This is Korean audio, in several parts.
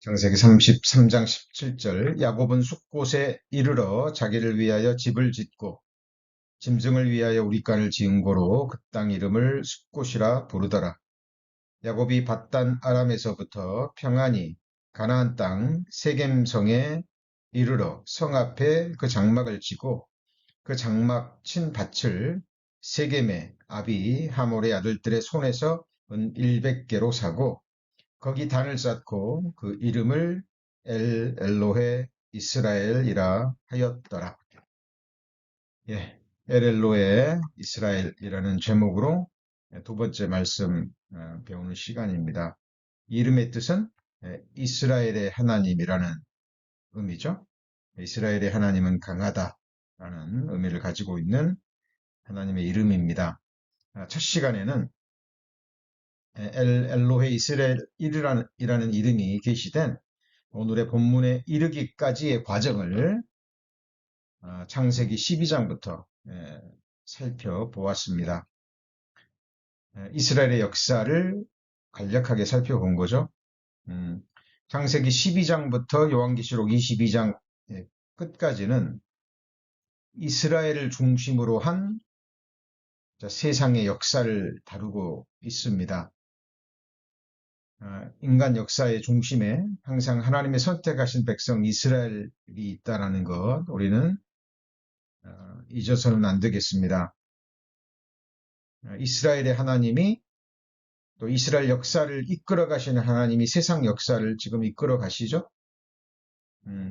창세기 33장 17절 야곱은 숫곳에 이르러 자기를 위하여 집을 짓고 짐승을 위하여 우리간을 지은 고로 그 땅 이름을 숫곳이라 부르더라. 야곱이 밧단 아람에서부터 평안히 가나안 땅 세겜성에 이르러 성 앞에 그 장막을 치고 그 장막 친 밭을 세겜의 아비 하몰의 아들들의 손에서 은 100개로 사고 거기 단을 쌓고 그 이름을 엘로헤 이스라엘이라 하였더라. 예, 엘로헤 이스라엘이라는 제목으로 두 번째 말씀 배우는 시간입니다. 이름의 뜻은 이스라엘의 하나님이라는 의미죠. 이스라엘의 하나님은 강하다라는 의미를 가지고 있는 하나님의 이름입니다. 첫 시간에는 엘로헤 이스라엘이라는 이름이 게시된 오늘의 본문에 이르기까지의 과정을 창세기 12장부터 살펴보았습니다. 이스라엘의 역사를 간략하게 살펴본 거죠. 창세기 12장부터 요한계시록 22장 끝까지는 이스라엘을 중심으로 한 세상의 역사를 다루고 있습니다. 인간 역사의 중심에 항상 하나님의 선택하신 백성 이스라엘이 있다는 것 우리는 잊어서는 안 되겠습니다. 이스라엘의 하나님이 또 이스라엘 역사를 이끌어 가시는 하나님이 세상 역사를 지금 이끌어 가시죠.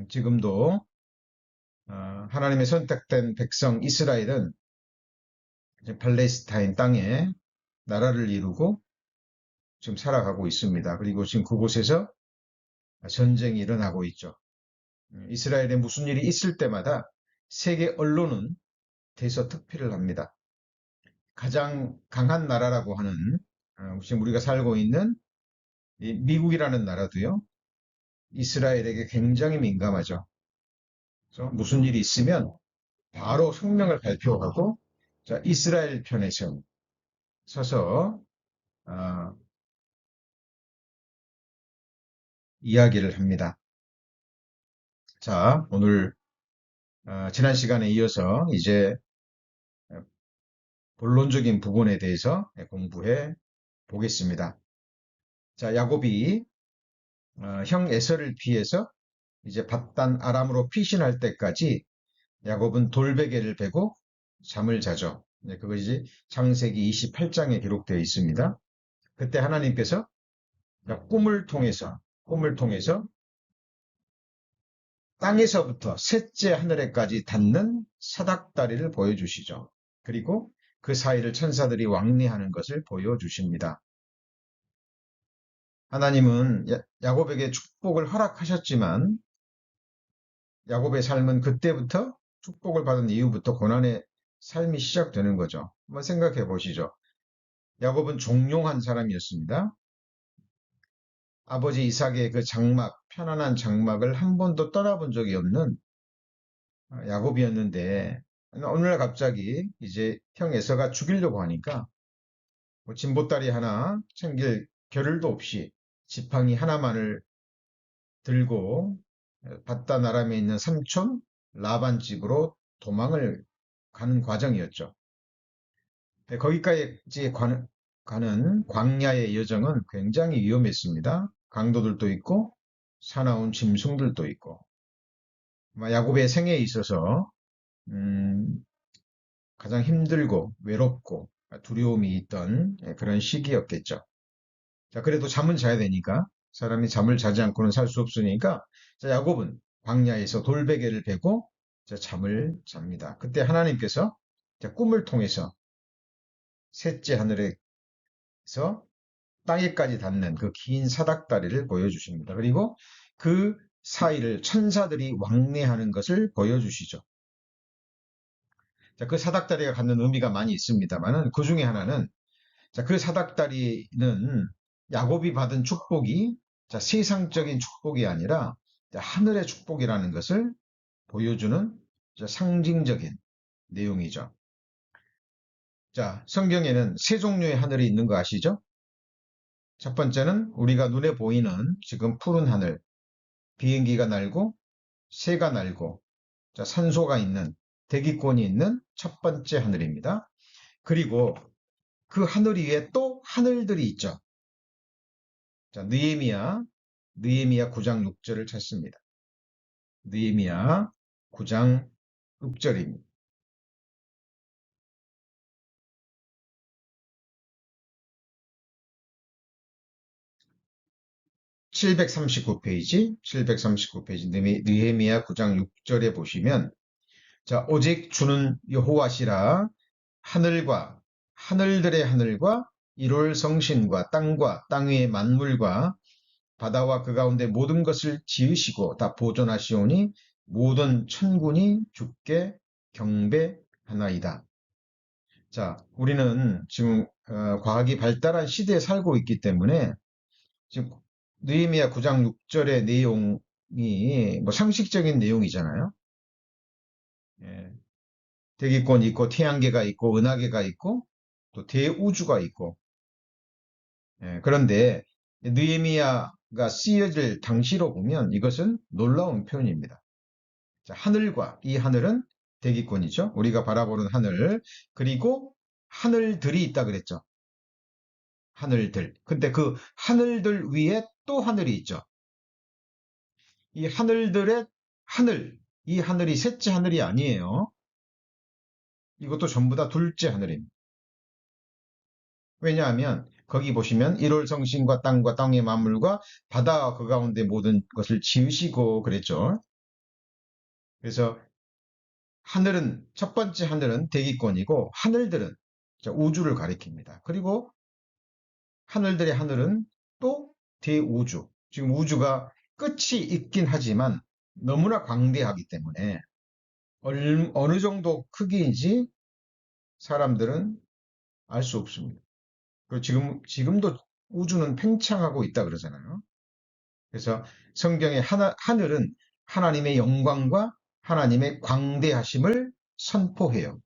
지금도 하나님의 선택된 백성 이스라엘은 팔레스타인 땅에 나라를 이루고 지금 살아가고 있습니다. 그리고 지금 그곳에서 전쟁이 일어나고 있죠. 이스라엘에 무슨 일이 있을 때마다 세계 언론은 대서특필을 합니다. 가장 강한 나라라고 하는 지금 우리가 살고 있는 미국이라는 나라도요. 이스라엘에게 굉장히 민감하죠. 그래서 무슨 일이 있으면 바로 성명을 발표하고 이스라엘 편에 서서 이야기를 합니다. 자, 오늘 지난 시간에 이어서 이제 본론적인 부분에 대해서 공부해 보겠습니다. 자, 야곱이 형 에서를 피해서 이제 밧단 아람으로 피신할 때까지 야곱은 돌베개를 베고 잠을 자죠. 그것이 창세기 28장에 기록되어 있습니다. 그때 하나님께서 꿈을 통해서 땅에서부터 셋째 하늘에까지 닿는 사닥다리를 보여주시죠. 그리고 그 사이를 천사들이 왕래하는 것을 보여주십니다. 하나님은 야곱에게 축복을 허락하셨지만 야곱의 삶은 그때부터 축복을 받은 이후부터 고난의 삶이 시작되는 거죠. 한번 생각해 보시죠. 야곱은 종용한 사람이었습니다. 아버지 이삭의 그 장막, 편안한 장막을 한 번도 떠나본 적이 없는 야곱이었는데 어느 날 갑자기 이제 형 에서가 죽이려고 하니까 뭐 진보다리 하나 챙길 겨를도 없이 지팡이 하나만을 들고 밧단 아람에 있는 삼촌 라반 집으로 도망을 가는 과정이었죠. 거기까지 가는 광야의 여정은 굉장히 위험했습니다. 강도들도 있고 사나운 짐승들도 있고 야곱의 생애에 있어서 가장 힘들고 외롭고 두려움이 있던 그런 시기였겠죠. 자, 그래도 잠은 자야 되니까 사람이 잠을 자지 않고는 살 수 없으니까 야곱은 광야에서 돌베개를 베고 잠을 잡니다. 그때 하나님께서 꿈을 통해서 셋째 하늘에서 땅에까지 닿는 그 긴 사닥다리를 보여주십니다. 그리고 그 사이를 천사들이 왕래하는 것을 보여주시죠. 그 사닥다리가 갖는 의미가 많이 있습니다만은 그 중에 하나는 그 사닥다리는 야곱이 받은 축복이 세상적인 축복이 아니라 하늘의 축복이라는 것을 보여주는 상징적인 내용이죠. 자, 성경에는 세 종류의 하늘이 있는 거 아시죠? 첫 번째는 우리가 눈에 보이는 지금 푸른 하늘, 비행기가 날고 새가 날고 자, 산소가 있는 대기권이 있는 첫 번째 하늘입니다. 그리고 그 하늘 위에 또 하늘들이 있죠. 자, 느헤미야 9장 6절을 찾습니다. 느헤미야 9장 6절입니다. 739페이지 느헤미야 9장 6절에 보시면 자, 오직 주는 여호와시라 하늘과 하늘들의 하늘과 일월 성신과 땅과 땅 위의 만물과 바다와 그 가운데 모든 것을 지으시고 다 보존하시오니 모든 천군이 주께 경배하나이다. 자, 우리는 지금 과학이 발달한 시대에 살고 있기 때문에 지금 느헤미야 9장 6절의 내용이 뭐 상식적인 내용이잖아요. 예, 대기권이 있고 태양계가 있고 은하계가 있고 또 대우주가 있고 그런데 느헤미야가 쓰여질 당시로 보면 이것은 놀라운 표현입니다. 자, 하늘과 이 하늘은 대기권이죠. 우리가 바라보는 하늘 그리고 하늘들이 있다 그랬죠. 하늘들. 근데 그 하늘들 위에 또 하늘이 있죠. 이 하늘들의 하늘, 이 하늘이 셋째 하늘이 아니에요. 이것도 전부 다 둘째 하늘입니다. 왜냐하면 거기 보시면 일월 성신과 땅과 땅의 만물과 바다와 그 가운데 모든 것을 지으시고 그랬죠. 그래서 하늘은 첫 번째 하늘은 대기권이고 하늘들은 우주를 가리킵니다. 그리고 하늘들의 하늘은 또 대우주. 지금 우주가 끝이 있긴 하지만 너무나 광대하기 때문에 어느 정도 크기인지 사람들은 알 수 없습니다. 그리고 지금도 우주는 팽창하고 있다 그러잖아요. 그래서 성경의 하늘은 하나님의 영광과 하나님의 광대하심을 선포해요.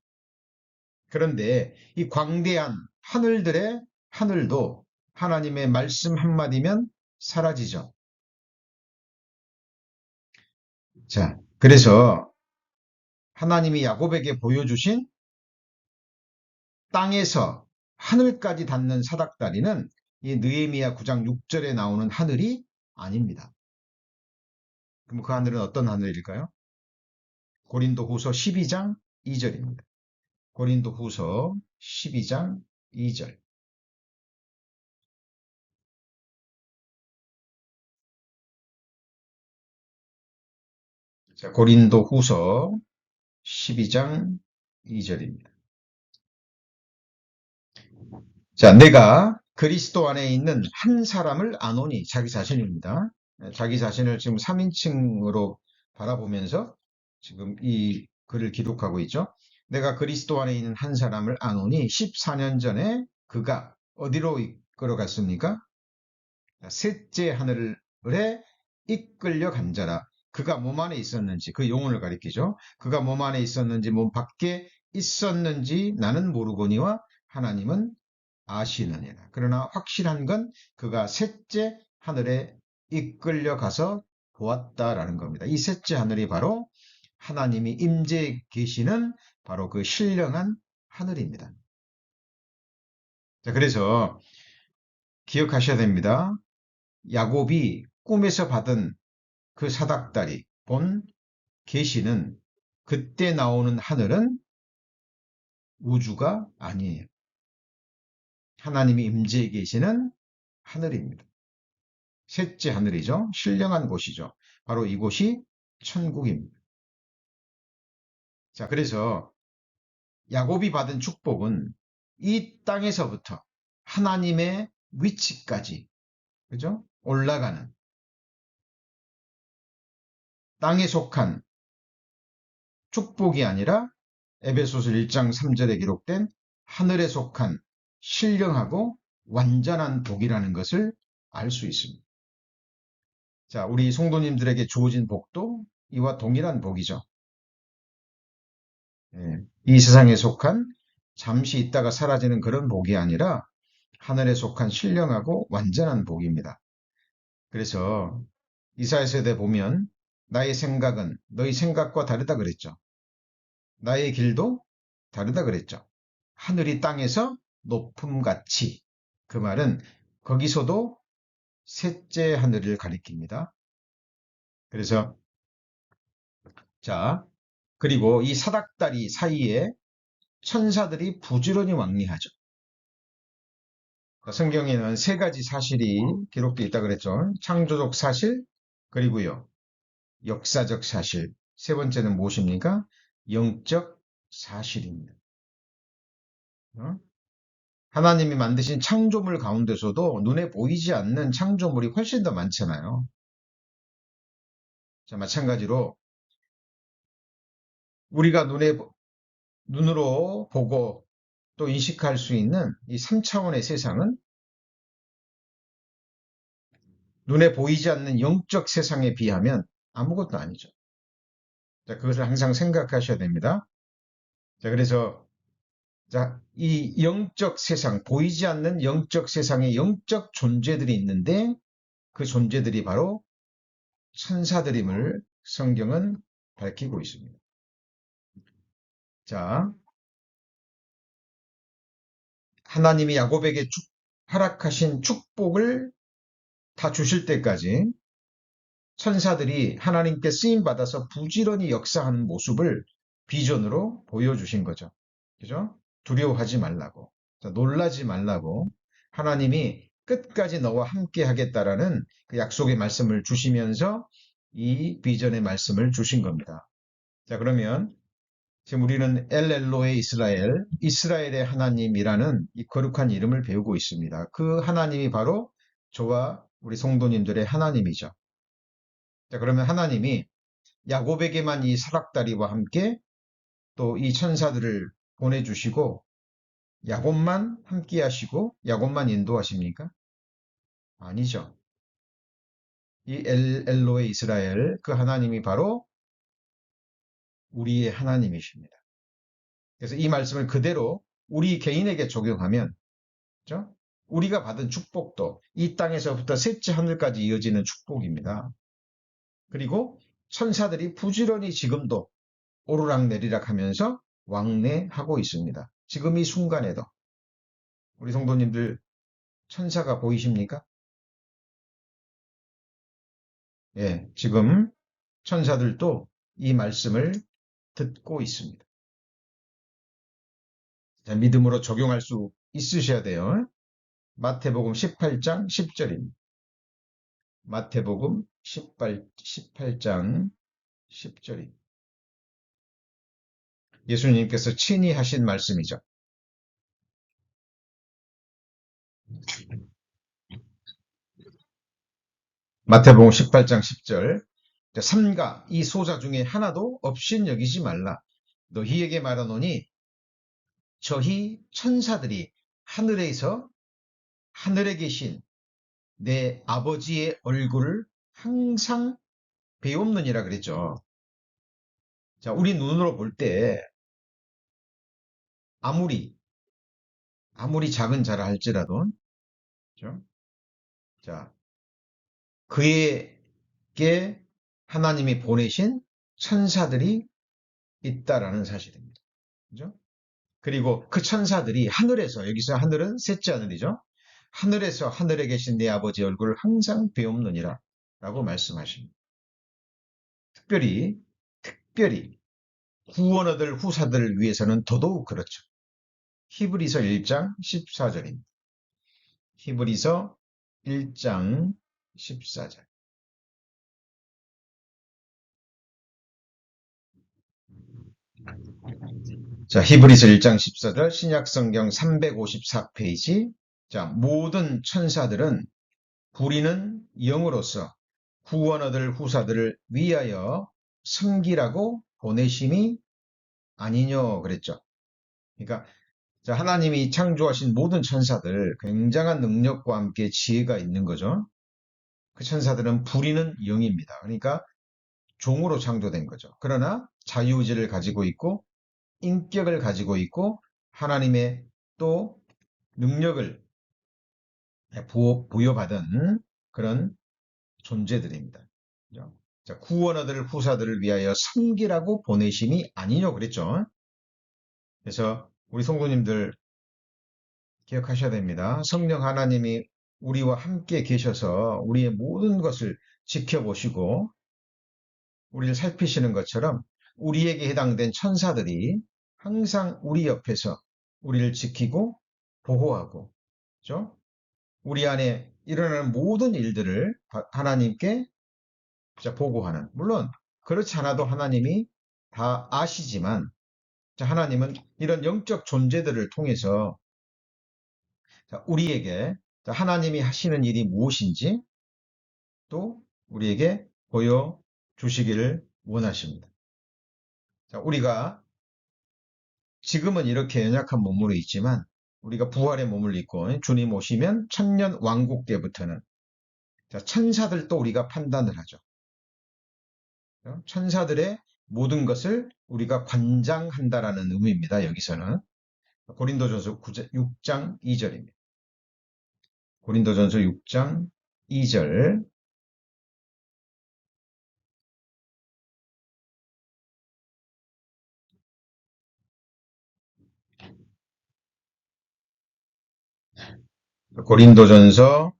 그런데 이 광대한 하늘들의 하늘도 하나님의 말씀 한마디면 사라지죠. 자, 그래서 하나님이 야곱에게 보여주신 땅에서 하늘까지 닿는 사닥다리는 이 느헤미야 9장 6절에 나오는 하늘이 아닙니다. 그럼 그 하늘은 어떤 하늘일까요? 고린도후서 12장 2절입니다. 고린도후서 12장 2절. 자, 고린도후서 12장 2절입니다. 자, 내가 그리스도 안에 있는 한 사람을 아노니 자기 자신입니다. 자기 자신을 지금 3인칭으로 바라보면서 지금 이 글을 기록하고 있죠. 내가 그리스도 안에 있는 한 사람을 아노니 14년 전에 그가 어디로 이끌어 갔습니까? 셋째 하늘에 이끌려 간 자라. 그가 몸 안에 있었는지 그 영혼을 가리키죠. 그가 몸 안에 있었는지 몸 밖에 있었는지 나는 모르거니와 하나님은 아시느니라. 그러나 확실한 건 그가 셋째 하늘에 이끌려 가서 보았다라는 겁니다. 이 셋째 하늘이 바로 하나님이 임재해 계시는 바로 그 신령한 하늘입니다. 자, 그래서 기억하셔야 됩니다. 야곱이 꿈에서 받은 그 사닥다리 본 계시는 그때 나오는 하늘은 우주가 아니에요. 하나님이 임재해 계시는 하늘입니다. 셋째 하늘이죠. 신령한 곳이죠. 바로 이곳이 천국입니다. 자, 그래서 야곱이 받은 축복은 이 땅에서부터 하나님의 위치까지, 그죠? 올라가는 땅에 속한 축복이 아니라 에베소서 1장 3절에 기록된 하늘에 속한 신령하고 완전한 복이라는 것을 알 수 있습니다. 자, 우리 성도님들에게 주어진 복도 이와 동일한 복이죠. 이 세상에 속한 잠시 있다가 사라지는 그런 복이 아니라 하늘에 속한 신령하고 완전한 복입니다. 그래서 이사야서에 보면 나의 생각은 너희 생각과 다르다 그랬죠. 나의 길도 다르다 그랬죠. 하늘이 땅에서 높음같이. 그 말은 거기서도 셋째 하늘을 가리킵니다. 그래서 자, 그리고 이 사닥다리 사이에 천사들이 부지런히 왕래하죠. 성경에는 세 가지 사실이 기록되어 있다 그랬죠. 창조적 사실, 그리고요, 역사적 사실. 세 번째는 무엇입니까? 영적 사실입니다. 어? 하나님이 만드신 창조물 가운데서도 눈에 보이지 않는 창조물이 훨씬 더 많잖아요. 자, 마찬가지로 우리가 눈으로 보고 또 인식할 수 있는 이 3차원의 세상은 눈에 보이지 않는 영적 세상에 비하면 아무것도 아니죠. 자, 그것을 항상 생각하셔야 됩니다. 자, 그래서 자, 이 영적 세상, 보이지 않는 영적 세상에 영적 존재들이 있는데 그 존재들이 바로 천사들임을 성경은 밝히고 있습니다. 자, 하나님이 야곱에게 허락하신 축복을 다 주실 때까지 천사들이 하나님께 쓰임 받아서 부지런히 역사하는 모습을 비전으로 보여주신 거죠. 그죠? 두려워하지 말라고. 자, 놀라지 말라고. 하나님이 끝까지 너와 함께 하겠다라는 그 약속의 말씀을 주시면서 이 비전의 말씀을 주신 겁니다. 자, 그러면 지금 우리는 엘엘로의 이스라엘, 이스라엘의 하나님이라는 이 거룩한 이름을 배우고 있습니다. 그 하나님이 바로 저와 우리 성도님들의 하나님이죠. 자, 그러면 하나님이 야곱에게만 이 사락다리와 함께 또 이 천사들을 보내주시고 야곱만 함께 하시고 야곱만 인도하십니까? 아니죠. 이 엘로의 이스라엘 그 하나님이 바로 우리의 하나님이십니다. 그래서 이 말씀을 그대로 우리 개인에게 적용하면 그렇죠? 우리가 받은 축복도 이 땅에서부터 셋째 하늘까지 이어지는 축복입니다. 그리고 천사들이 부지런히 지금도 오르락내리락 하면서 왕래하고 있습니다. 지금 이 순간에도 우리 성도님들 천사가 보이십니까? 예, 지금 천사들도 이 말씀을 듣고 있습니다. 자, 믿음으로 적용할 수 있으셔야 돼요. 마태복음 18장 10절입니다. 마태복음 18장 10절입니다. 예수님께서 친히 하신 말씀이죠. 마태복음 18장 10절. 삼가 이 소자 중에 하나도 없인 여기지 말라. 너희에게 말하노니 저희 천사들이 하늘에서 하늘에 계신 내 아버지의 얼굴을 항상 배옵느니라 그랬죠. 자, 우리 눈으로 볼 때 아무리 작은 자라 할지라도 그렇죠? 자, 그에게 하나님이 보내신 천사들이 있다라는 사실입니다. 그죠? 그리고 그 천사들이 하늘에서 여기서 하늘은 셋째 하늘이죠. 하늘에서 하늘에 계신 내 아버지 얼굴을 항상 배옵느니라 라고 말씀하십니다. 특별히 구원 얻을 후사들을 위해서는 더더욱 그렇죠. 히브리서 1장 14절입니다. 히브리서 1장 14절. 자, 히브리서 1장 14절 신약성경 354페이지. 자, 모든 천사들은 부리는 영으로서 구원 얻을 후사들을 위하여 섬기라고 보내심이 아니뇨 그랬죠. 그러니까 자, 하나님이 창조하신 모든 천사들 굉장한 능력과 함께 지혜가 있는 거죠. 그 천사들은 부리는 영입니다. 그러니까 종으로 창조된 거죠. 그러나 자유의지를 가지고 있고 인격을 가지고 있고 하나님의 또 능력을 부여받은 그런 존재들입니다. 그죠? 자, 구원 얻을 후사들을 위하여 섬기라고 보내심이 아니뇨 그랬죠. 그래서 우리 성도님들 기억하셔야 됩니다. 성령 하나님이 우리와 함께 계셔서 우리의 모든 것을 지켜보시고 우리를 살피시는 것처럼 우리에게 해당된 천사들이 항상 우리 옆에서 우리를 지키고 보호하고, 그죠? 우리 안에 일어나는 모든 일들을 하나님께 보고하는. 물론 그렇지 않아도 하나님이 다 아시지만 하나님은 이런 영적 존재들을 통해서 우리에게 하나님이 하시는 일이 무엇인지 또 우리에게 보여주시기를 원하십니다. 우리가 지금은 이렇게 연약한 몸으로 있지만 우리가 부활의 몸을 입고 주님 오시면 천년 왕국 때부터는 천사들도 우리가 판단을 하죠. 천사들의 모든 것을 우리가 관장한다라는 의미입니다. 여기서는 고린도전서 6장 2절입니다. 고린도전서 6장 2절. 고린도전서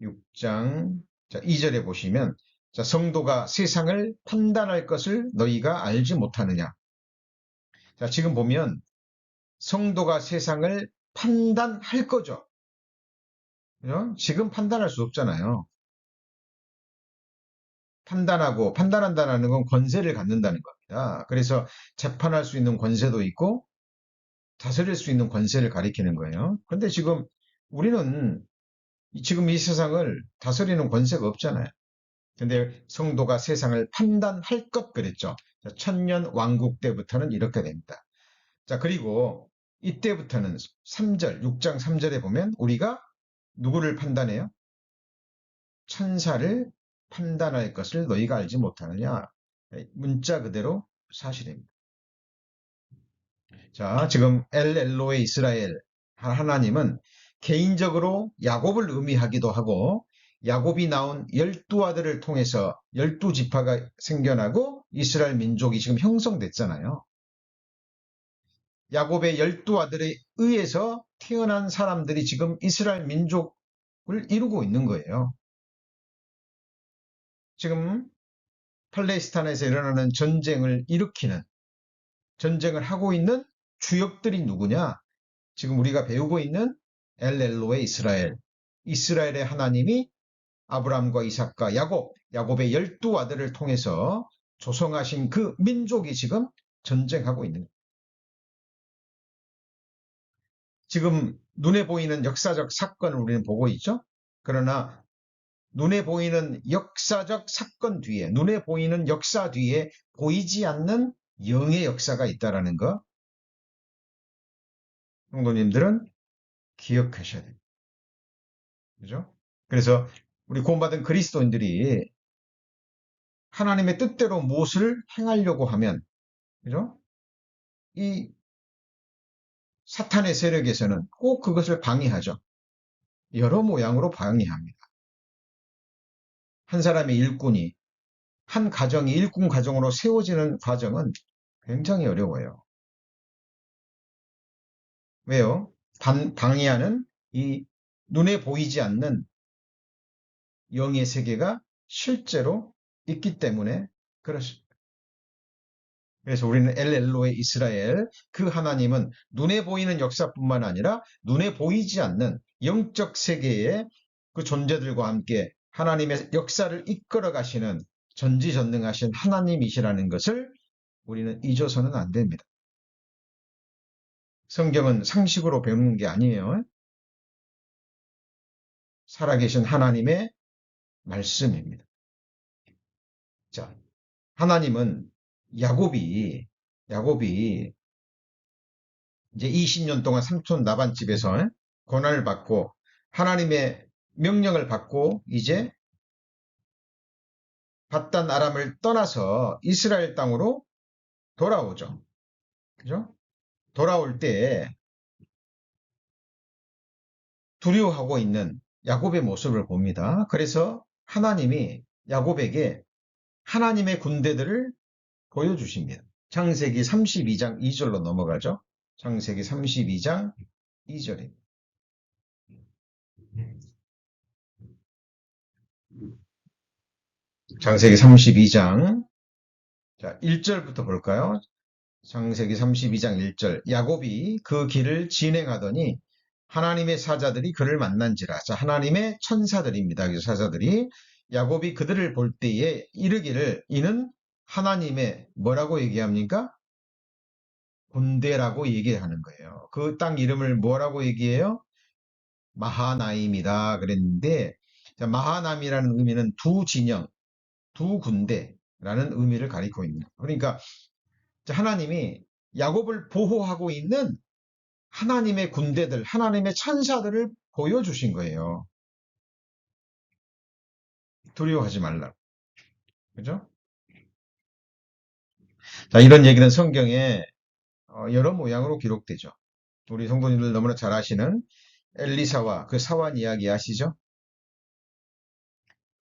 6장 2절에 보시면 성도가 세상을 판단할 것을 너희가 알지 못하느냐. 지금 보면 성도가 세상을 판단할 거죠. 그죠? 지금 판단할 수 없잖아요. 판단한다는 건 권세를 갖는다는 겁니다. 그래서 재판할 수 있는 권세도 있고 다스릴 수 있는 권세를 가리키는 거예요. 그런데 지금 우리는 지금 이 세상을 다스리는 권세가 없잖아요. 근데 성도가 세상을 판단할 것 그랬죠. 천년 왕국 때부터는 이렇게 됩니다. 자, 그리고 이때부터는 3절, 6장 3절에 보면 우리가 누구를 판단해요? 천사를 판단할 것을 너희가 알지 못하느냐. 문자 그대로 사실입니다. 자, 지금 엘로의 이스라엘 하나님은 개인적으로 야곱을 의미하기도 하고 야곱이 낳은 12아들을 통해서 12지파가 생겨나고 이스라엘 민족이 지금 형성됐잖아요. 야곱의 12아들에 의해서 태어난 사람들이 지금 이스라엘 민족을 이루고 있는 거예요. 지금 팔레스타인에서 일어나는 전쟁을 하고 있는 주역들이 누구냐? 지금 우리가 배우고 있는 엘로의 이스라엘의 하나님이 아브라함과 이삭과 야곱의 12아들을 통해서 조성하신 그 민족이 지금 전쟁하고 있는 거예요. 지금 눈에 보이는 역사적 사건을 우리는 보고 있죠. 그러나 눈에 보이는 역사적 사건 뒤에, 눈에 보이는 역사 뒤에 보이지 않는 영의 역사가 있다는 거, 성도님들은 기억하셔야 됩니다. 그죠? 그래서 우리 구원받은 그리스도인들이 하나님의 뜻대로 무엇을 행하려고 하면, 그죠? 이 사탄의 세력에서는 꼭 그것을 방해하죠. 여러 모양으로 방해합니다. 한 사람의 일꾼이, 한 가정이 일꾼 가정으로 세워지는 과정은 굉장히 어려워요. 왜요? 방해하는 이 눈에 보이지 않는 영의 세계가 실제로 있기 때문에 그렇습니다. 그래서 우리는 엘로의 이스라엘, 그 하나님은 눈에 보이는 역사뿐만 아니라 눈에 보이지 않는 영적 세계의 그 존재들과 함께 하나님의 역사를 이끌어 가시는 전지전능하신 하나님이시라는 것을 우리는 잊어서는 안 됩니다. 성경은 상식으로 배우는 게 아니에요. 살아계신 하나님의 말씀입니다. 자, 하나님은 야곱이 이제 20년 동안 삼촌 라반집에서 고난을 받고 하나님의 명령을 받고 이제 바단 아람을 떠나서 이스라엘 땅으로 돌아오죠. 그죠? 돌아올 때 두려워하고 있는 야곱의 모습을 봅니다. 그래서 하나님이 야곱에게 하나님의 군대들을 보여주십니다. 창세기 32장 2절로 넘어가죠. 창세기 32장 2절입니다. 창세기 32장 자, 1절부터 볼까요? 창세기 32장 1절 야곱이 그 길을 진행하더니 하나님의 사자들이 그를 만난지라. 자, 하나님의 천사들입니다. 그 사자들이 야곱이 그들을 볼 때에 이르기를 이는 하나님의 뭐라고 얘기합니까? 군대라고 얘기하는 거예요. 그 땅 이름을 뭐라고 얘기해요? 마하나임이다 그랬는데 자, 마하나임이라는 의미는 두 진영, 두 군대라는 의미를 가리고 있는 거예요. 그러니까 하나님이 야곱을 보호하고 있는 하나님의 군대들, 하나님의 천사들을 보여주신 거예요. 두려워하지 말라. 그죠? 자, 이런 얘기는 성경에 여러 모양으로 기록되죠. 우리 성도님들 너무나 잘 아시는 엘리사와 그 사환 이야기 아시죠?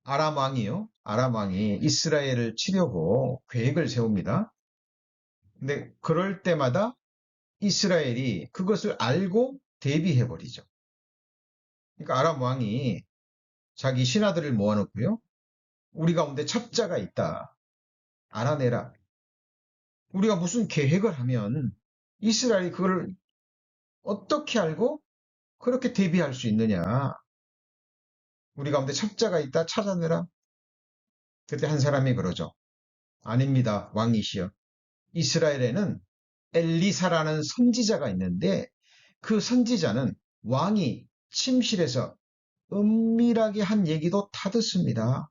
아람 왕이요. 아람 왕이 이스라엘을 치려고 계획을 세웁니다. 근데 그럴 때마다 이스라엘이 그것을 알고 대비해버리죠. 그러니까 아람 왕이 자기 신하들을 모아놓고요. 우리 가운데 첩자가 있다. 알아내라. 우리가 무슨 계획을 하면 이스라엘이 그걸 어떻게 알고 그렇게 대비할 수 있느냐. 우리 가운데 첩자가 있다. 찾아내라. 그때 한 사람이 그러죠. 아닙니다. 왕이시여. 이스라엘에는 엘리사라는 선지자가 있는데 그 선지자는 왕이 침실에서 은밀하게 한 얘기도 다 듣습니다.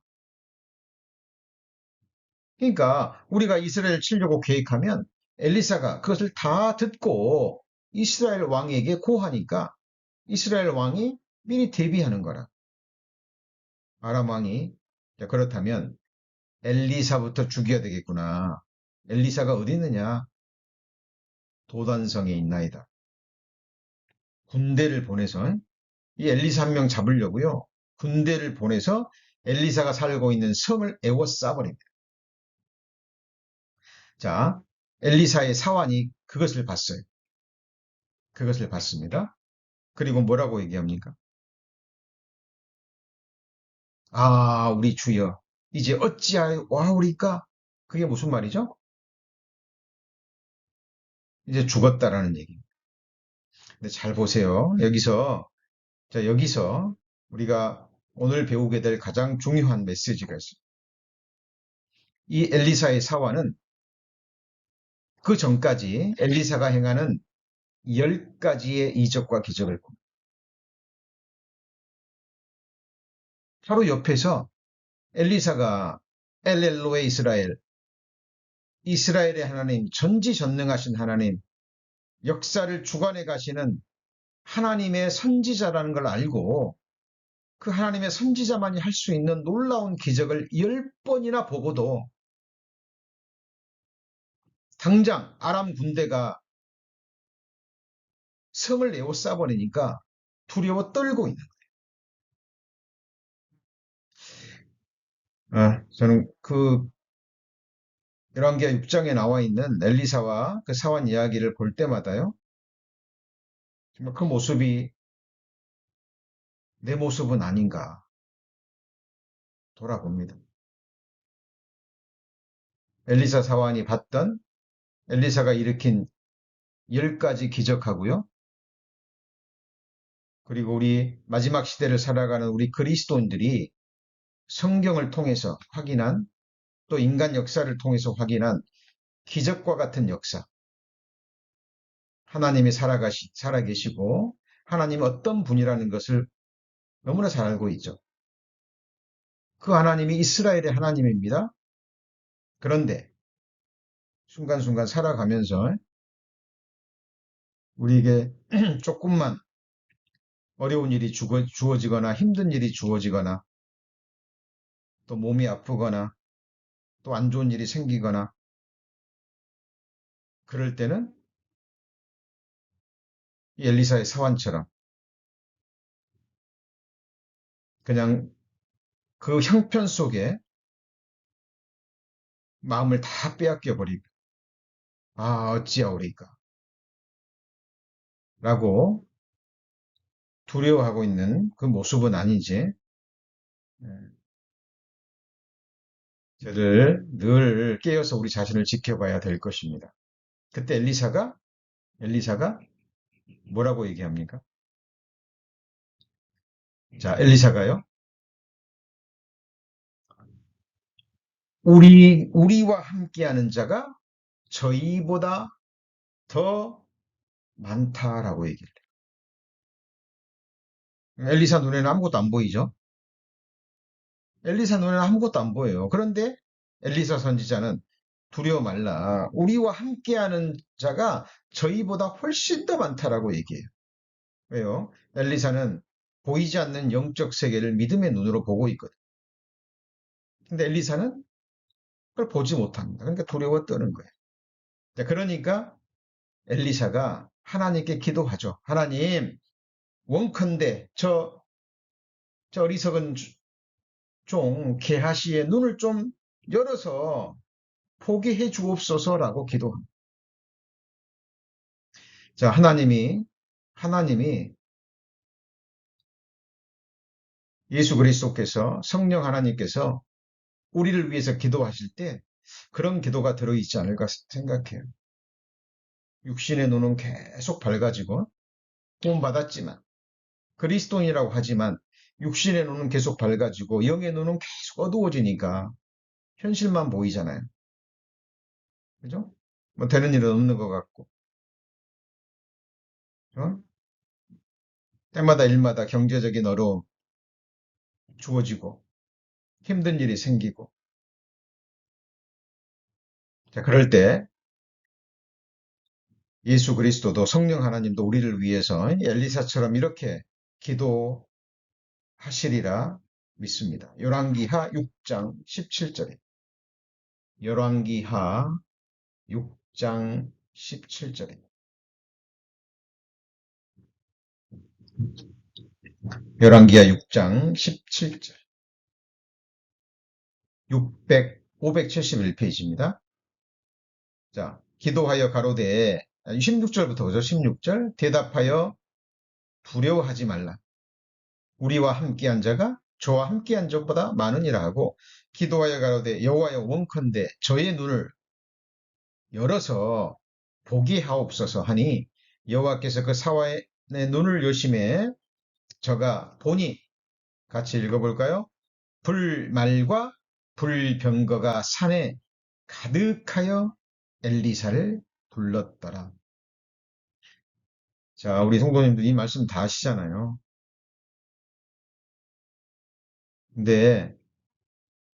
그러니까 우리가 이스라엘을 치려고 계획하면 엘리사가 그것을 다 듣고 이스라엘 왕에게 고하니까 이스라엘 왕이 미리 대비하는 거라. 아람 왕이 그렇다면 엘리사부터 죽여야 되겠구나. 엘리사가 어디 있느냐? 도단성에 있나이다. 군대를 보내서 이 엘리사 한 명 잡으려고요. 군대를 보내서 엘리사가 살고 있는 성을 에워싸버립니다. 자, 엘리사의 사환이 그것을 봤어요. 그것을 봤습니다. 그리고 뭐라고 얘기합니까? 아, 우리 주여, 이제 어찌하오리까? 그게 무슨 말이죠? 이제 죽었다라는 얘기. 근데 잘 보세요. 여기서 우리가 오늘 배우게 될 가장 중요한 메시지가 있어요. 이 엘리사의 사화는 그 전까지 엘리사가 행하는 10가지의 이적과 기적을 봅니다. 바로 옆에서 엘리사가 엘렐로의 이스라엘, 이스라엘의 하나님, 전지전능하신 하나님, 역사를 주관해 가시는 하나님의 선지자라는 걸 알고 그 하나님의 선지자만이 할 수 있는 놀라운 기적을 10번이나 보고도 당장 아람 군대가 성을 에워싸버리니까 두려워 떨고 있는 거예요. 저는 그 열왕기하 6장에 나와 있는 엘리사와 그 사환 이야기를 볼 때마다요. 정말 그 모습이 내 모습은 아닌가 돌아봅니다. 엘리사 사환이 봤던 엘리사가 일으킨 10가지 기적하고요. 그리고 우리 마지막 시대를 살아가는 우리 그리스도인들이 성경을 통해서 확인한 또 인간 역사를 통해서 확인한 기적과 같은 역사. 하나님이 살아계시고 하나님이 어떤 분이라는 것을 너무나 잘 알고 있죠. 그 하나님이 이스라엘의 하나님입니다. 그런데 순간순간 살아가면서 우리에게 조금만 어려운 일이 주어지거나 힘든 일이 주어지거나 또 몸이 아프거나 또 안 좋은 일이 생기거나 그럴 때는 이 엘리사의 사환처럼 그냥 그 형편 속에 마음을 다 빼앗겨 버리고, 아, 어찌하오리까? 라고 두려워하고 있는 그 모습은 아닌지, 예, 저를 늘 깨어서 우리 자신을 지켜봐야 될 것입니다. 그때 엘리사가 뭐라고 얘기합니까? 자, 엘리사가요. 우리와 함께하는 자가 저희보다 더 많다라고 얘기를 해요. 엘리사 눈에는 아무것도 안 보이죠? 엘리사 눈에는 아무것도 안 보여요. 그런데 엘리사 선지자는 두려워 말라. 우리와 함께하는 자가 저희보다 훨씬 더 많다라고 얘기해요. 왜요? 엘리사는 보이지 않는 영적 세계를 믿음의 눈으로 보고 있거든. 근데 엘리사는 그걸 보지 못합니다. 그러니까 두려워 떠는 거예요. 자, 그러니까 엘리사가 하나님께 기도하죠. 하나님, 원컨대 저 어리석은 종 게하시의 눈을 좀 열어서 포기해 주옵소서라고 기도합니다. 자, 하나님이 예수 그리스도께서 성령 하나님께서 우리를 위해서 기도하실 때 그런 기도가 들어있지 않을까 생각해요. 육신의 눈은 계속 밝아지고 구원받았지만 그리스도인이라고 하지만 육신의 눈은 계속 밝아지고 영의 눈은 계속 어두워지니까 현실만 보이잖아요. 그죠? 뭐 되는 일은 없는 것 같고, 어? 때마다 일마다 경제적인 어려움 주어지고 힘든 일이 생기고, 자, 그럴 때 예수 그리스도도 성령 하나님도 우리를 위해서 엘리사처럼 이렇게 기도하시리라 믿습니다. 열왕기하 6장 17절에 열왕기하 6장 17절에 열왕기하 6장 17절 571페이지입니다. 자, 기도하여 가로되 16절부터 보죠. 16절 대답하여 두려워하지 말라. 우리와 함께한 자가 저와 함께한 자보다 많으니라 하고 기도하여 가로되 여호와여 원컨대 저의 눈을 열어서 보게 하옵소서 하니 여호와께서 그 사화의 눈을 여심해 저가 보니 같이 읽어볼까요? 불말과 불병거가 산에 가득하여 엘리사를 불렀더라. 자, 우리 성도님들 이 말씀 다 아시잖아요. 근데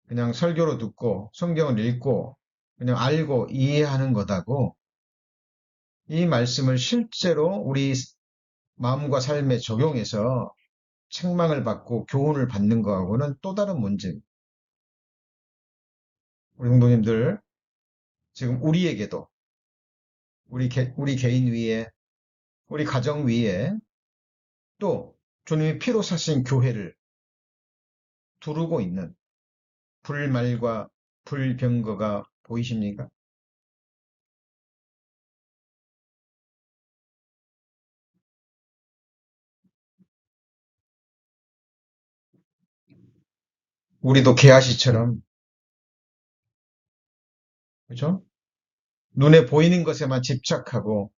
그냥 설교로 듣고 성경을 읽고 그냥 알고 이해하는 것하고 이 말씀을 실제로 우리 마음과 삶에 적용해서 책망을 받고 교훈을 받는 거하고는 또 다른 문제입니다. 우리 성도님들 지금 우리에게도 우리 개인 위에 우리 가정 위에 또 주님이 피로 사신 교회를 두르고 있는 불말과 불병거가 보이십니까? 우리도 게하시처럼 그죠? 눈에 보이는 것에만 집착하고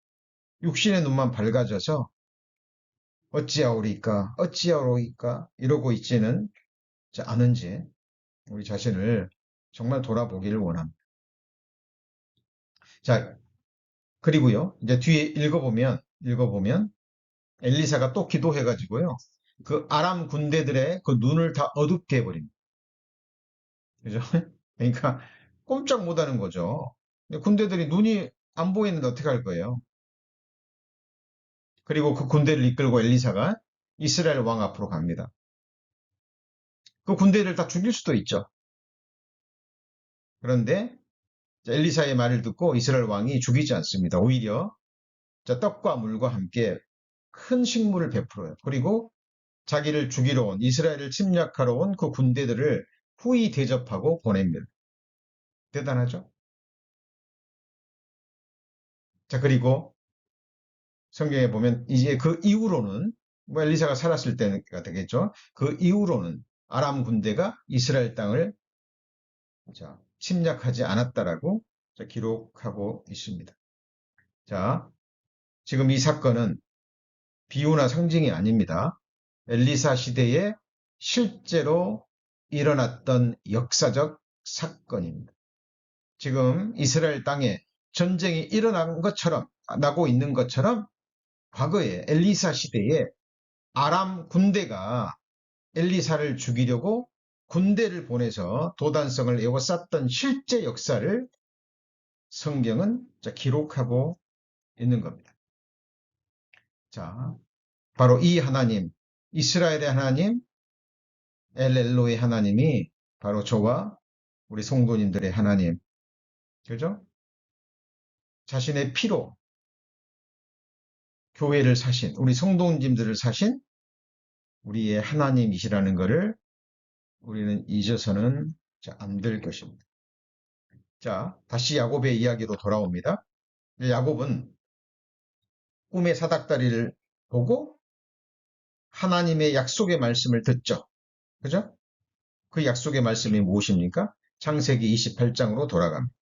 육신의 눈만 밝아져서 어찌하오리까 이러고 있지는 않은지 우리 자신을 정말 돌아보기를 원합니다. 자, 그리고요. 이제 뒤에 읽어보면 엘리사가 또 기도해가지고요. 그 아람 군대들의 그 눈을 다 어둡게 해버립니다. 그죠? 그러니까 꼼짝 못하는 거죠. 근데 군대들이 눈이 안 보이는데 어떻게 할 거예요? 그리고 그 군대를 이끌고 엘리사가 이스라엘 왕 앞으로 갑니다. 그 군대를 다 죽일 수도 있죠. 그런데 엘리사의 말을 듣고 이스라엘 왕이 죽이지 않습니다. 오히려 떡과 물과 함께 큰 식물을 베풀어요. 그리고 자기를 죽이러 온 이스라엘을 침략하러 온 그 군대들을 후히 대접하고 보냅니다. 대단하죠? 자, 그리고 성경에 보면 이제 그 이후로는 뭐 엘리사가 살았을 때가 되겠죠. 그 이후로는 아람 군대가 이스라엘 땅을 자, 침략하지 않았다라고 자, 기록하고 있습니다. 자, 지금 이 사건은 비유나 상징이 아닙니다. 엘리사 시대에 실제로 일어났던 역사적 사건입니다. 지금 이스라엘 땅에 전쟁이 일어난 것처럼, 나고 있는 것처럼 과거에 엘리사 시대에 아람 군대가 엘리사를 죽이려고 군대를 보내서 도단성을 에워쌌던 실제 역사를 성경은 기록하고 있는 겁니다. 자, 바로 이 하나님, 이스라엘의 하나님, 엘엘로의 하나님이 바로 저와 우리 성도님들의 하나님, 그죠? 자신의 피로 교회를 사신, 우리 성도님들을 사신 우리의 하나님이시라는 것을 우리는 잊어서는 안 될 것입니다. 자, 다시 야곱의 이야기로 돌아옵니다. 야곱은 꿈의 사닥다리를 보고 하나님의 약속의 말씀을 듣죠. 그죠? 그 약속의 말씀이 무엇입니까? 창세기 28장으로 돌아갑니다.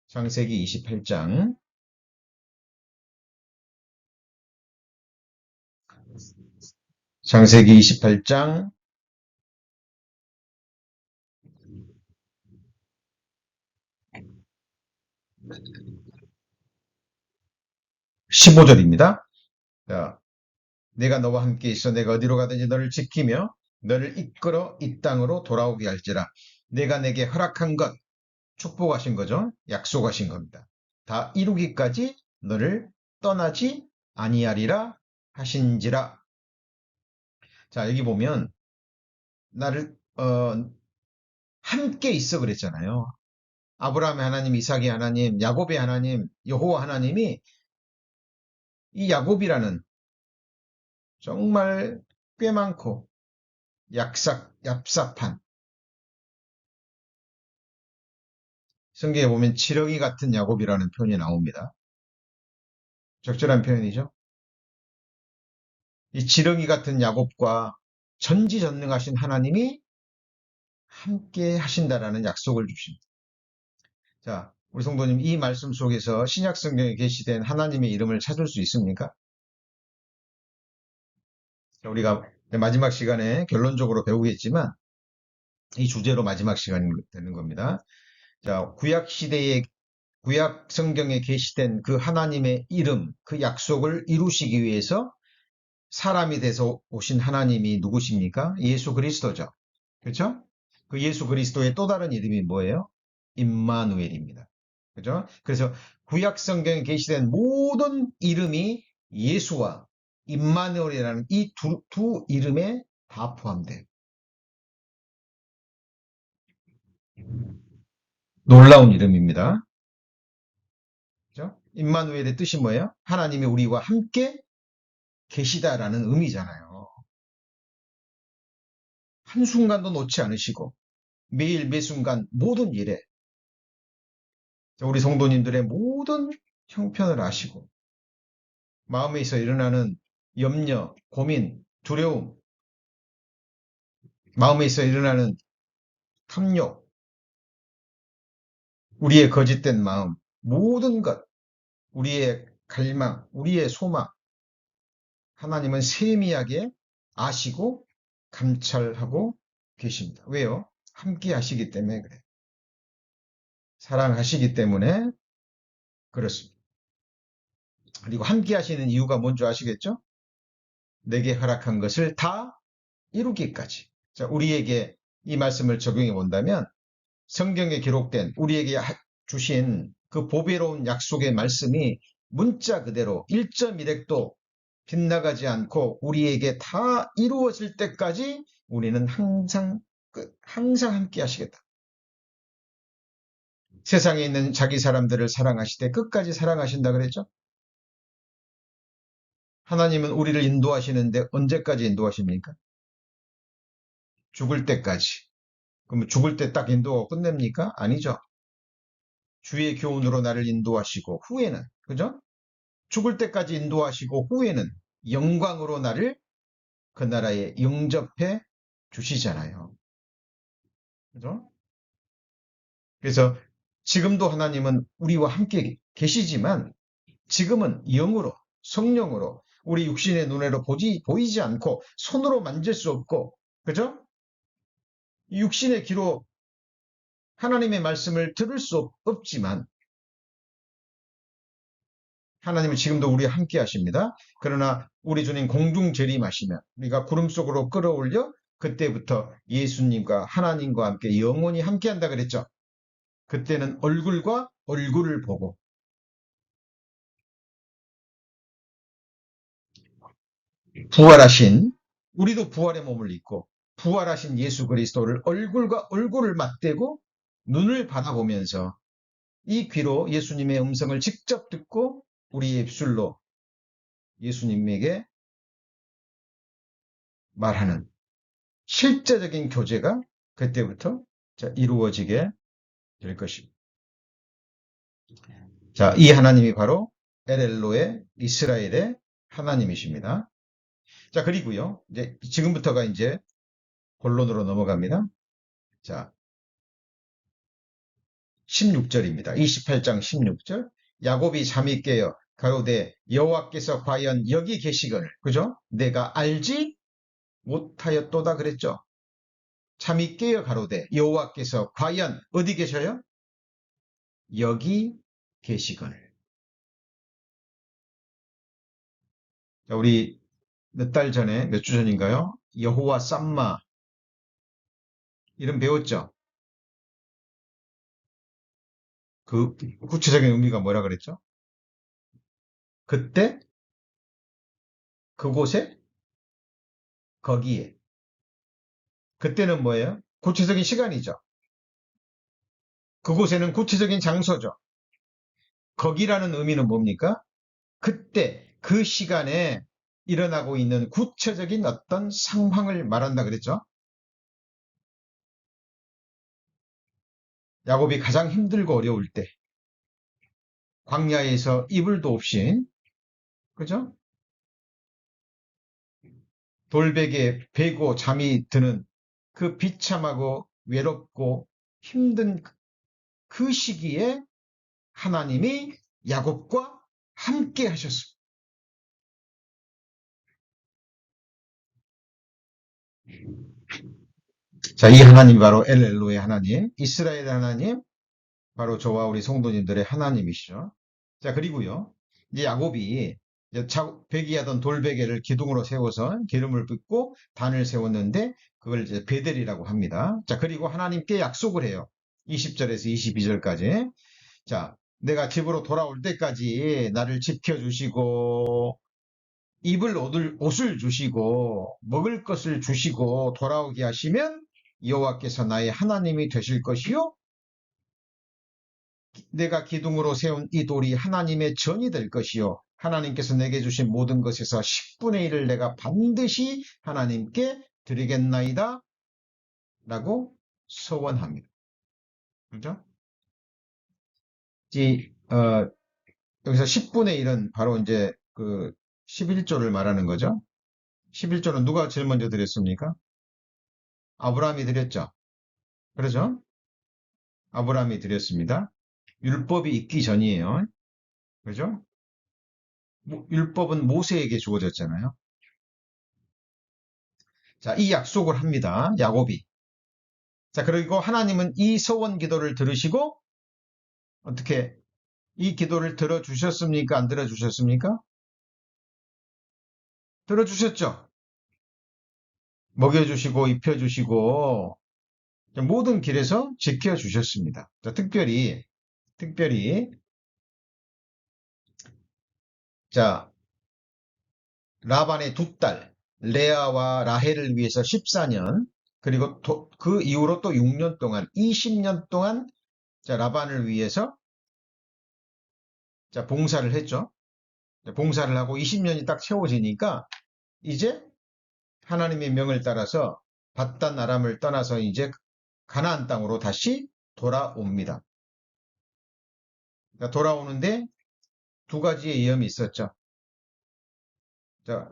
창세기 28장. 창세기 28장 15절입니다. 자, 내가 너와 함께 있어 내가 어디로 가든지 너를 지키며 너를 이끌어 이 땅으로 돌아오게 할지라. 내가 내게 허락한 것, 축복하신 거죠. 약속하신 겁니다. 다 이루기까지 너를 떠나지 아니하리라 하신지라. 자, 여기 보면 나를 함께 있어 그랬잖아요. 아브라함의 하나님, 이삭의 하나님, 야곱의 하나님, 여호와 하나님이 이 야곱이라는 정말 꽤 많고 얍삽한 성경에 보면 지렁이 같은 야곱이라는 표현이 나옵니다. 적절한 표현이죠. 이 지렁이 같은 야곱과 전지전능하신 하나님이 함께 하신다라는 약속을 주십니다. 자, 우리 성도님 이 말씀 속에서 신약 성경에 계시된 하나님의 이름을 찾을 수 있습니까? 자, 우리가 마지막 시간에 결론적으로 배우겠지만 이 주제로 마지막 시간이 되는 겁니다. 자, 구약 시대의 구약 성경에 계시된 그 하나님의 이름, 그 약속을 이루시기 위해서 사람이 돼서 오신 하나님이 누구십니까? 예수 그리스도죠. 그렇죠? 그 예수 그리스도의 또 다른 이름이 뭐예요? 임마누엘입니다. 그죠? 그래서 구약 성경에 계시된 모든 이름이 예수와 임마누엘이라는 이 두 이름에 다 포함돼요. 놀라운 이름입니다. 그죠? 임마누엘의 뜻이 뭐예요? 하나님이 우리와 함께 계시다라는 의미잖아요. 한순간도 놓지 않으시고 매일 매순간 모든 일에 우리 성도님들의 모든 형편을 아시고 마음에서 일어나는 염려, 고민, 두려움, 마음에서 일어나는 탐욕, 우리의 거짓된 마음, 모든 것, 우리의 갈망, 우리의 소망, 하나님은 세미하게 아시고 감찰하고 계십니다. 왜요? 함께 하시기 때문에 그래요. 사랑하시기 때문에 그렇습니다. 그리고 함께 하시는 이유가 뭔지 아시겠죠? 내게 허락한 것을 다 이루기까지. 자, 우리에게 이 말씀을 적용해 본다면 성경에 기록된 우리에게 주신 그 보배로운 약속의 말씀이 문자 그대로 1.1획도 빗나가지 않고 우리에게 다 이루어질 때까지 우리는 항상 함께 하시겠다. 세상에 있는 자기 사람들을 사랑하시되 끝까지 사랑하신다 그랬죠? 하나님은 우리를 인도하시는데 언제까지 인도하십니까? 죽을 때까지. 그럼 죽을 때 딱 인도가 끝냅니까? 아니죠. 주의 교훈으로 나를 인도하시고 후에는, 그죠? 죽을 때까지 인도하시고 후에는 영광으로 나를 그 나라에 영접해 주시잖아요. 그죠? 그래서 지금도 하나님은 우리와 함께 계시지만 지금은 영으로, 성령으로 우리 육신의 눈으로 보이지 않고 손으로 만질 수 없고, 그죠? 육신의 귀로 하나님의 말씀을 들을 수 없지만 하나님은 지금도 우리와 함께 하십니다. 그러나 우리 주님 공중 재림하시면 우리가 구름 속으로 끌어올려 그때부터 예수님과 하나님과 함께 영원히 함께 한다 그랬죠. 그때는 얼굴과 얼굴을 보고 부활하신 우리도 부활의 몸을 입고 부활하신 예수 그리스도를 얼굴과 얼굴을 맞대고 눈을 바라보면서 이 귀로 예수님의 음성을 직접 듣고 우리의 입술로 예수님에게 말하는 실제적인 교제가 그때부터 이루어지게 될 것입니다. 자, 이 하나님이 바로 엘엘로의 이스라엘의 하나님이십니다. 자, 그리고요, 이제 지금부터가 이제 본론으로 넘어갑니다. 자, 16절입니다. 28장 16절. 야곱이 잠이 깨어 가로되 여호와께서 과연 여기 계시거늘, 그죠? 내가 알지 못하였도다 그랬죠. 잠이 깨어 가로되 여호와께서 과연 어디 계셔요? 여기 계시거늘. 자, 우리 몇 달 전에, 몇 주 전인가요? 여호와 쌈마 이름 배웠죠? 그 구체적인 의미가 뭐라 그랬죠? 그때, 그곳에, 거기에. 그때는 뭐예요? 구체적인 시간이죠. 그곳에는 구체적인 장소죠. 거기라는 의미는 뭡니까? 그때, 그 시간에 일어나고 있는 구체적인 어떤 상황을 말한다 그랬죠? 야곱이 가장 힘들고 어려울 때, 광야에서 이불도 없이, 그죠? 돌베개에 베고 잠이 드는 그 비참하고 외롭고 힘든 그 시기에 하나님이 야곱과 함께 하셨습니다. 자, 이 하나님이 바로 엘엘로의 하나님, 이스라엘의 하나님, 바로 저와 우리 성도님들의 하나님이시죠. 자, 그리고요, 이제 야곱이 이제 배기하던 돌베개를 기둥으로 세워서 기름을 붓고 단을 세웠는데 그걸 이제 베델이라고 합니다. 자, 그리고 하나님께 약속을 해요. 20절에서 22절까지. 자, 내가 집으로 돌아올 때까지 나를 지켜주시고 입을 옷을 주시고 먹을 것을 주시고 돌아오게 하시면 여호와께서 나의 하나님이 되실 것이요 내가 기둥으로 세운 이 돌이 하나님의 전이 될 것이요 하나님께서 내게 주신 모든 것에서 10분의 1을 내가 반드시 하나님께 드리겠나이다 라고 서원합니다. 그렇죠? 여기서 10분의 1은 바로 이제 그 11조를 말하는 거죠. 11조는 누가 제일 먼저 드렸습니까? 아브라함이 드렸죠. 그렇죠? 아브라함이 드렸습니다. 율법이 있기 전이에요. 그죠? 율법은 모세에게 주어졌잖아요. 자, 이 약속을 합니다. 야곱이. 자, 그리고 하나님은 이 서원 기도를 들으시고 어떻게 이 기도를 들어주셨습니까? 안 들어주셨습니까? 들어주셨죠. 먹여주시고 입혀주시고 모든 길에서 지켜주셨습니다. 자, 특별히 자, 라반의 두 딸, 레아와 라헬을 위해서 14년, 그리고 그 이후로 또 6년 동안, 20년 동안 자, 라반을 위해서 자, 봉사를 했죠. 봉사를 하고 20년이 딱 채워지니까 이제 하나님의 명을 따라서 바단 아람을 떠나서 이제 가나안 땅으로 다시 돌아옵니다. 돌아오는데 두 가지의 위험이 있었죠. 자,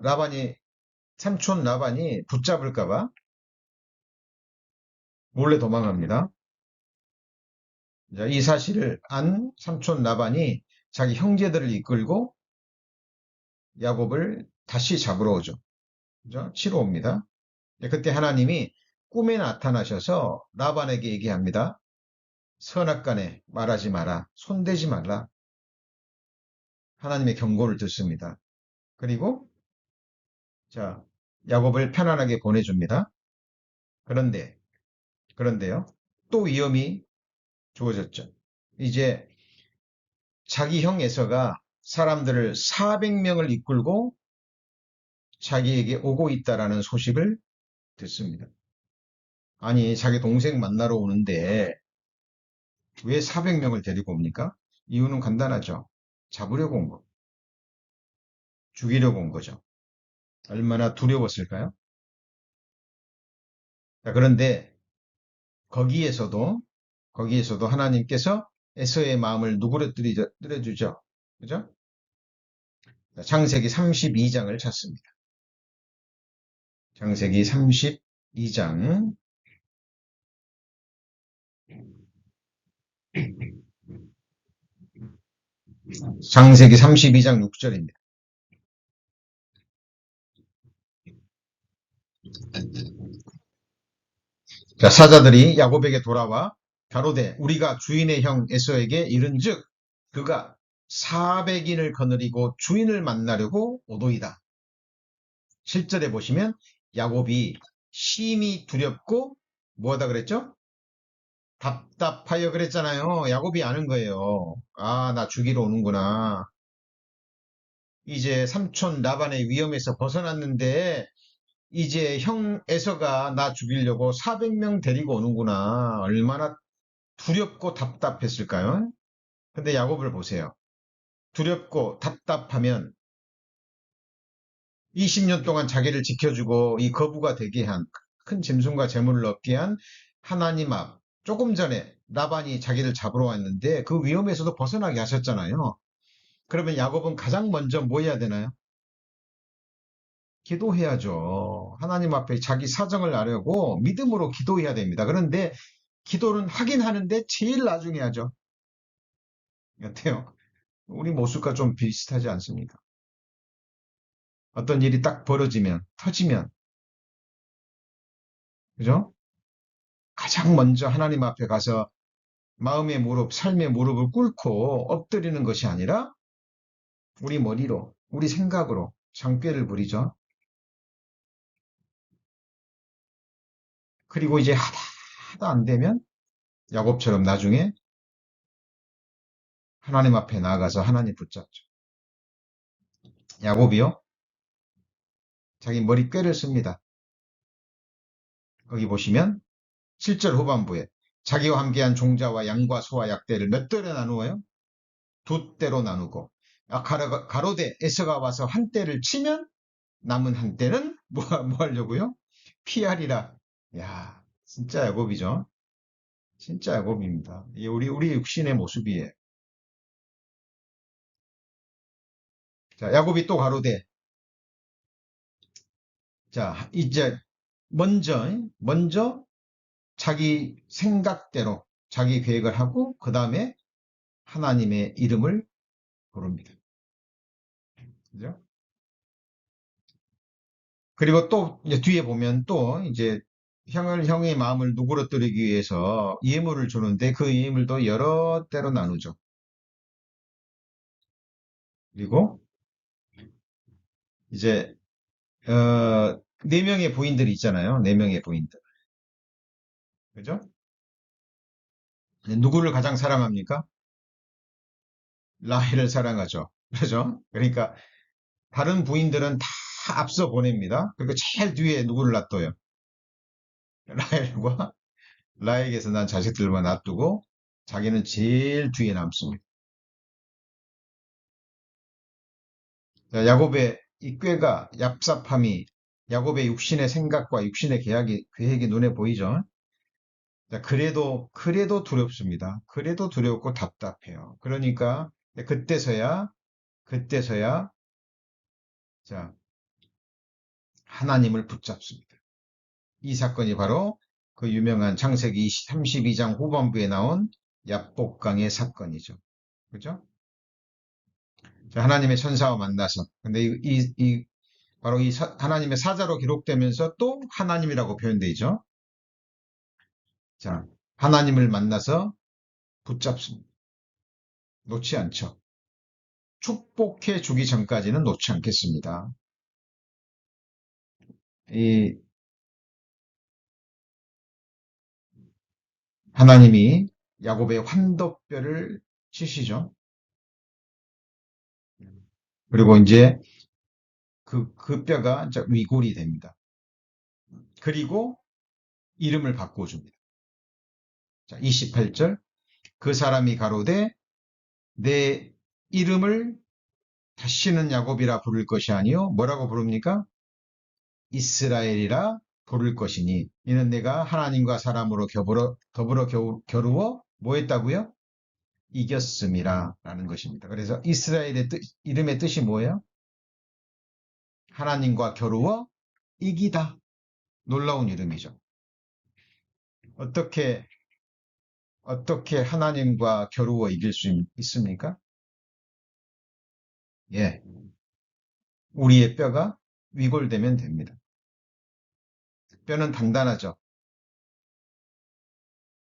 삼촌 라반이 붙잡을까봐 몰래 도망갑니다. 자, 이 사실을 안 삼촌 라반이 자기 형제들을 이끌고 야곱을 다시 잡으러 오죠. 그죠? 치러 옵니다. 그때 하나님이 꿈에 나타나셔서 라반에게 얘기합니다. 선악간에 말하지 마라. 손대지 말라. 하나님의 경고를 듣습니다. 그리고 자, 야곱을 편안하게 보내줍니다. 그런데 그런데요. 또 위험이 주어졌죠. 이제 자기 형 에서가 사람들을 400명을 이끌고 자기에게 오고 있다라는 소식을 듣습니다. 아니, 자기 동생 만나러 오는데 왜 400명을 데리고 옵니까? 이유는 간단하죠. 잡으려고 온 거, 죽이려고 온 거죠. 얼마나 두려웠을까요? 자, 그런데 거기에서도, 거기에서도 하나님께서 에서의 마음을 누그러뜨려주죠. 그죠? 창세기 32장을 찾습니다. 창세기 32장. 창세기 32장 6절입니다. 자, 사자들이 야곱에게 돌아와 가로되 우리가 주인의 형 에서에게 이른즉 그가 400인을 거느리고 주인을 만나려고 오도이다. 실절에 보시면 야곱이 심히 두렵고 뭐하다 그랬죠? 답답하여 그랬잖아요. 야곱이 아는 거예요. 아, 나 죽이러 오는구나. 이제 삼촌 라반의 위험에서 벗어났는데 이제 형 에서가 나 죽이려고 400명 데리고 오는구나. 얼마나 두렵고 답답했을까요? 근데 야곱을 보세요. 두렵고 답답하면 20년 동안 자기를 지켜주고 이 거부가 되게 한 큰 짐승과 재물을 얻게 한 하나님 앞. 조금 전에 라반이 자기를 잡으러 왔는데 그 위험에서도 벗어나게 하셨잖아요. 그러면 야곱은 가장 먼저 뭐 해야 되나요? 기도해야죠. 하나님 앞에 자기 사정을 아려고 믿음으로 기도해야 됩니다. 그런데 기도는 하긴 하는데 제일 나중에 하죠. 어때요? 우리 모습과 좀 비슷하지 않습니까? 어떤 일이 딱 벌어지면, 터지면, 그죠? 가장 먼저 하나님 앞에 가서 마음의 무릎, 삶의 무릎을 꿇고 엎드리는 것이 아니라 우리 머리로, 우리 생각으로 장꾀를 부리죠. 그리고 이제 하다 안 되면 야곱처럼 나중에 하나님 앞에 나아가서 하나님 붙잡죠. 야곱이요? 자기 머리 꾀를 씁니다. 거기 보시면 7절 후반부에 자기와 함께한 종자와 양과 소와 약대를 몇 대로 나누어요? 두 대로 나누고 가로되 에서가 와서 한 대를 치면 남은 한 대는 뭐 하려고요? 피하리라. 야, 진짜 야곱이죠. 진짜 야곱입니다. 이게 우리 육신의 모습이에요. 자, 야곱이 또 가로되 자, 이제 먼저 자기 생각대로 자기 계획을 하고 그 다음에 하나님의 이름을 부릅니다. 그죠? 그리고 또 이제 뒤에 보면 또 이제 형의 마음을 누그러뜨리기 위해서 예물을 주는데 그 예물도 여러 대로 나누죠. 그리고 이제 네 명의 부인들이 있잖아요. 네 명의 부인들. 그죠? 누구를 가장 사랑합니까? 라헬을 사랑하죠. 그죠? 그러니까 다른 부인들은 다 앞서 보냅니다. 그리고 제일 뒤에 누구를 놔둬요? 라헬과 라헬에게서 난 자식들만 놔두고 자기는 제일 뒤에 남습니다. 자, 야곱의 이 꾀가 얍삽함이 야곱의 육신의 생각과 육신의 계획이 눈에 보이죠. 자, 그래도 두렵습니다. 그래도 두렵고 답답해요. 그러니까 그때서야 자, 하나님을 붙잡습니다. 이 사건이 바로 그 유명한 창세기 32장 후반부에 나온 야복강의 사건이죠. 그죠? 자, 하나님의 천사와 만나서. 근데 바로 하나님의 사자로 기록되면서 또 하나님이라고 표현되죠. 자, 하나님을 만나서 붙잡습니다. 놓지 않죠. 축복해 주기 전까지는 놓지 않겠습니다. 이 하나님이 야곱의 환도뼈를 치시죠. 그리고 이제 그 뼈가 이제 위골이 됩니다. 그리고 이름을 바꿔줍니다. 자, 28절. 그 사람이 가로되 내 이름을 다시는 야곱이라 부를 것이 아니요 뭐라고 부릅니까? 이스라엘이라 부를 것이니 이는 내가 하나님과 사람으로 더불어 겨루어 뭐 했다고요? 이겼음이라 라는 것입니다. 그래서 이스라엘의 이름의 뜻이 뭐예요? 하나님과 겨루어 이기다. 놀라운 이름이죠. 어떻게 하나님과 겨루어 이길 수 있습니까? 예, 우리의 뼈가 위골되면 됩니다. 뼈는 단단하죠.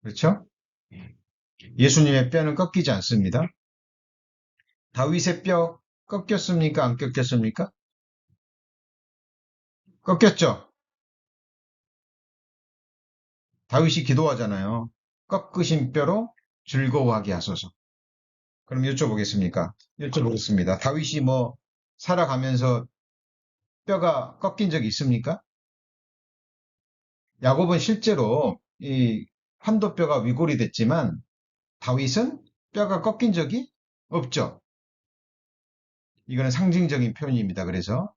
그렇죠? 예수님의 뼈는 꺾이지 않습니다. 다윗의 뼈 꺾였습니까? 안 꺾였습니까? 꺾였죠. 다윗이 기도하잖아요. 꺾으신 뼈로 즐거워하게 하소서. 그럼 여쭤보겠습니까? 여쭤보겠습니다. 다윗이 뭐 살아가면서 뼈가 꺾인 적이 있습니까? 야곱은 실제로 이 환도뼈가 위골이 됐지만 다윗은 뼈가 꺾인 적이 없죠. 이거는 상징적인 표현입니다. 그래서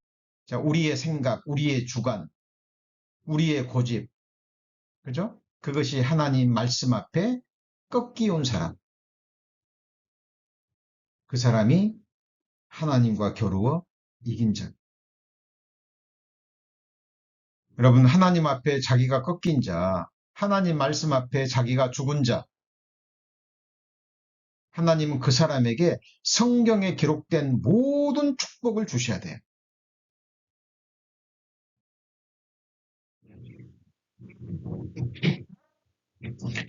자, 우리의 생각, 우리의 주관, 우리의 고집, 그죠? 그것이 하나님 말씀 앞에 꺾이온 사람, 그 사람이 하나님과 겨루어 이긴 자. 여러분, 하나님 앞에 자기가 꺾인 자, 하나님 말씀 앞에 자기가 죽은 자, 하나님은 그 사람에게 성경에 기록된 모든 축복을 주셔야 돼요.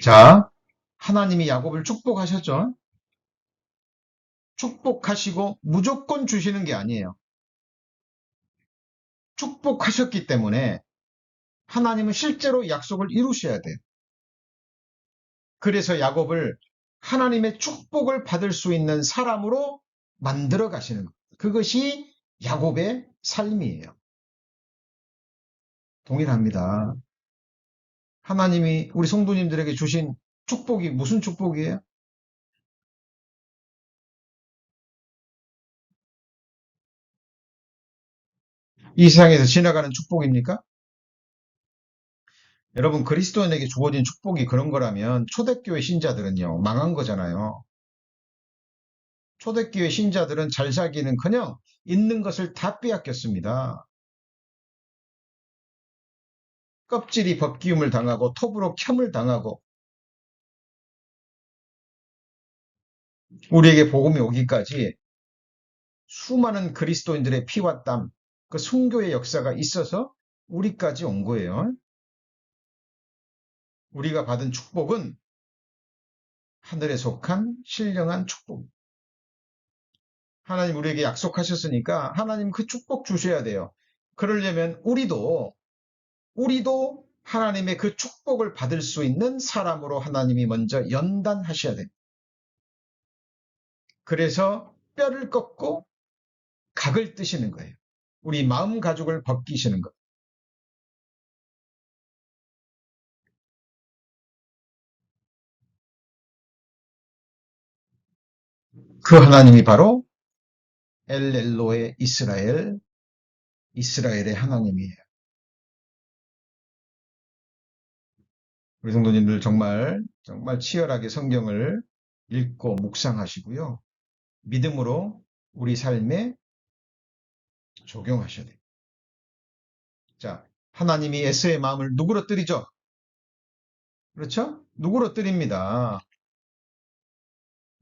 자, 하나님이 야곱을 축복하셨죠? 축복하시고 무조건 주시는 게 아니에요. 축복하셨기 때문에 하나님은 실제로 약속을 이루셔야 돼요. 그래서 야곱을 하나님의 축복을 받을 수 있는 사람으로 만들어 가시는 것. 그것이 야곱의 삶이에요. 동일합니다. 하나님이 우리 성도님들에게 주신 축복이 무슨 축복이에요? 이 세상에서 지나가는 축복입니까? 여러분, 그리스도인에게 주어진 축복이 그런 거라면 초대교회 신자들은요, 망한 거잖아요. 초대교회 신자들은 잘 살기는커녕 있는 것을 다 빼앗겼습니다. 껍질이 벗기움을 당하고 톱으로 켬을 당하고 우리에게 복음이 오기까지 수많은 그리스도인들의 피와 땀, 그 순교의 역사가 있어서 우리까지 온 거예요. 우리가 받은 축복은 하늘에 속한 신령한 축복. 하나님 우리에게 약속하셨으니까 하나님 그 축복 주셔야 돼요. 그러려면 우리도 하나님의 그 축복을 받을 수 있는 사람으로 하나님이 먼저 연단하셔야 돼요. 그래서 뼈를 꺾고 각을 뜨시는 거예요. 우리 마음 가죽을 벗기시는 것. 그 하나님이 바로 엘엘로의 이스라엘의 하나님이에요. 우리 성도님들 정말 정말 치열하게 성경을 읽고 묵상하시고요. 믿음으로 우리 삶에 적용하셔야 돼요. 자, 하나님이 에서의 마음을 누구로 뜨리죠? 그렇죠? 누구로 뜨립니다.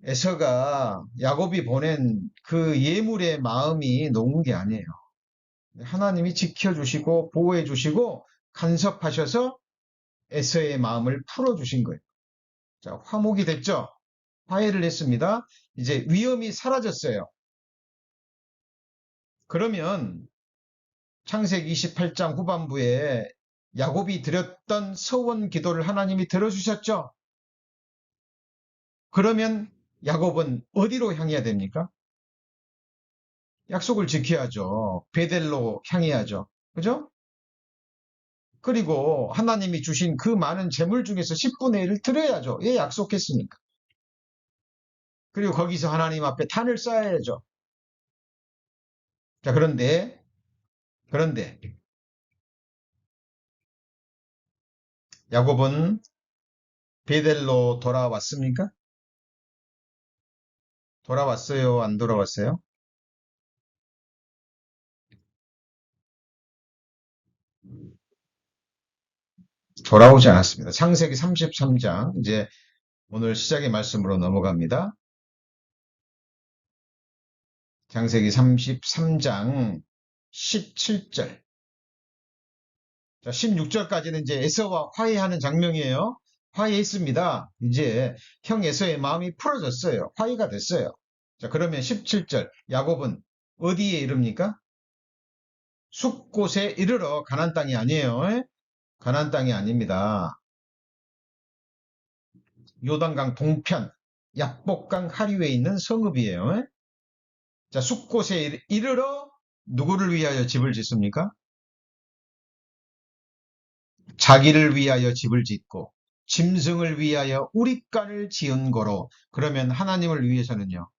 에서가 야곱이 보낸 그 예물의 마음이 녹은 게 아니에요. 하나님이 지켜주시고 보호해주시고 간섭하셔서 에서의 마음을 풀어주신 거예요. 자, 화목이 됐죠? 화해를 했습니다. 이제 위험이 사라졌어요. 그러면 창세기 28장 후반부에 야곱이 드렸던 서원 기도를 하나님이 들어주셨죠? 그러면 야곱은 어디로 향해야 됩니까? 약속을 지켜야죠. 베델로 향해야죠. 그죠? 그리고 하나님이 주신 그 많은 재물 중에서 10분의 1을 드려야죠. 예, 약속했으니까. 그리고 거기서 하나님 앞에 단을 쌓아야죠. 자, 그런데 야곱은 베델로 돌아왔습니까? 돌아왔어요? 안 돌아왔어요? 돌아오지 않았습니다. 창세기 33장, 이제 오늘 시작의 말씀으로 넘어갑니다. 창세기 33장 17절. 자, 16절까지는 이제 에서와 화해하는 장면이에요. 화해했습니다. 이제 형 에서의 마음이 풀어졌어요. 화해가 됐어요. 자, 그러면 17절. 야곱은 어디에 이릅니까? 숲곳에 이르러 가나안 땅이 아니에요. 가나안 땅이 아닙니다. 요단강 동편, 야복강 하류에 있는 성읍이에요. 자, 숲곳에 이르러 누구를 위하여 집을 짓습니까? 자기를 위하여 집을 짓고 짐승을 위하여 우릿간을 지은 거로. 그러면 하나님을 위해서는요.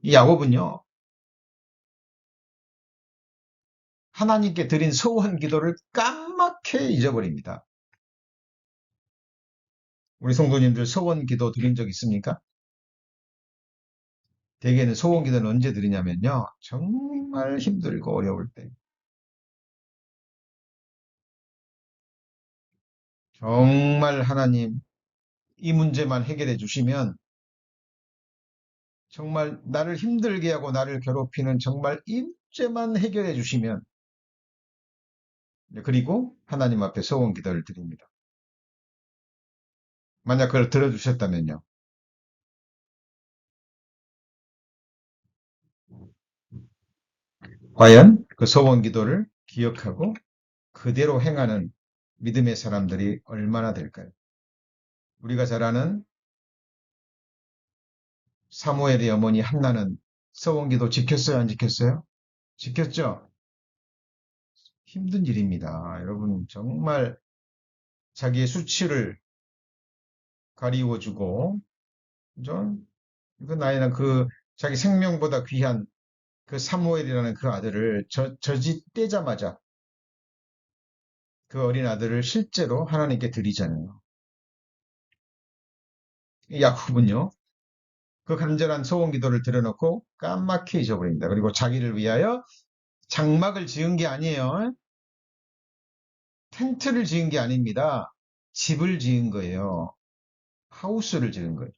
이 야곱은요. 하나님께 드린 소원 기도를 까맣게 잊어버립니다. 우리 성도님들 소원 기도 드린 적 있습니까? 대개는 소원 기도는 언제 드리냐면요. 정말 힘들고 어려울 때. 정말 하나님 이 문제만 해결해 주시면, 정말 나를 힘들게 하고 나를 괴롭히는 정말 이 문제만 해결해 주시면, 그리고 하나님 앞에 소원 기도를 드립니다. 만약 그걸 들어주셨다면요. 과연 그 소원 기도를 기억하고 그대로 행하는 믿음의 사람들이 얼마나 될까요? 우리가 잘 아는 사무엘의 어머니 한나는 소원 기도 지켰어요, 안 지켰어요? 지켰죠? 힘든 일입니다. 여러분, 정말 자기의 수치를 가리워주고, 그죠? 그 나이는 그 자기 생명보다 귀한 그 사무엘이라는 그 아들을 저지 떼자마자 그 어린 아들을 실제로 하나님께 드리잖아요. 야곱은요, 그 간절한 소원 기도를 들여놓고 까맣게 잊어버립니다. 그리고 자기를 위하여 장막을 지은 게 아니에요. 텐트를 지은 게 아닙니다. 집을 지은 거예요. 하우스를 지은 거예요.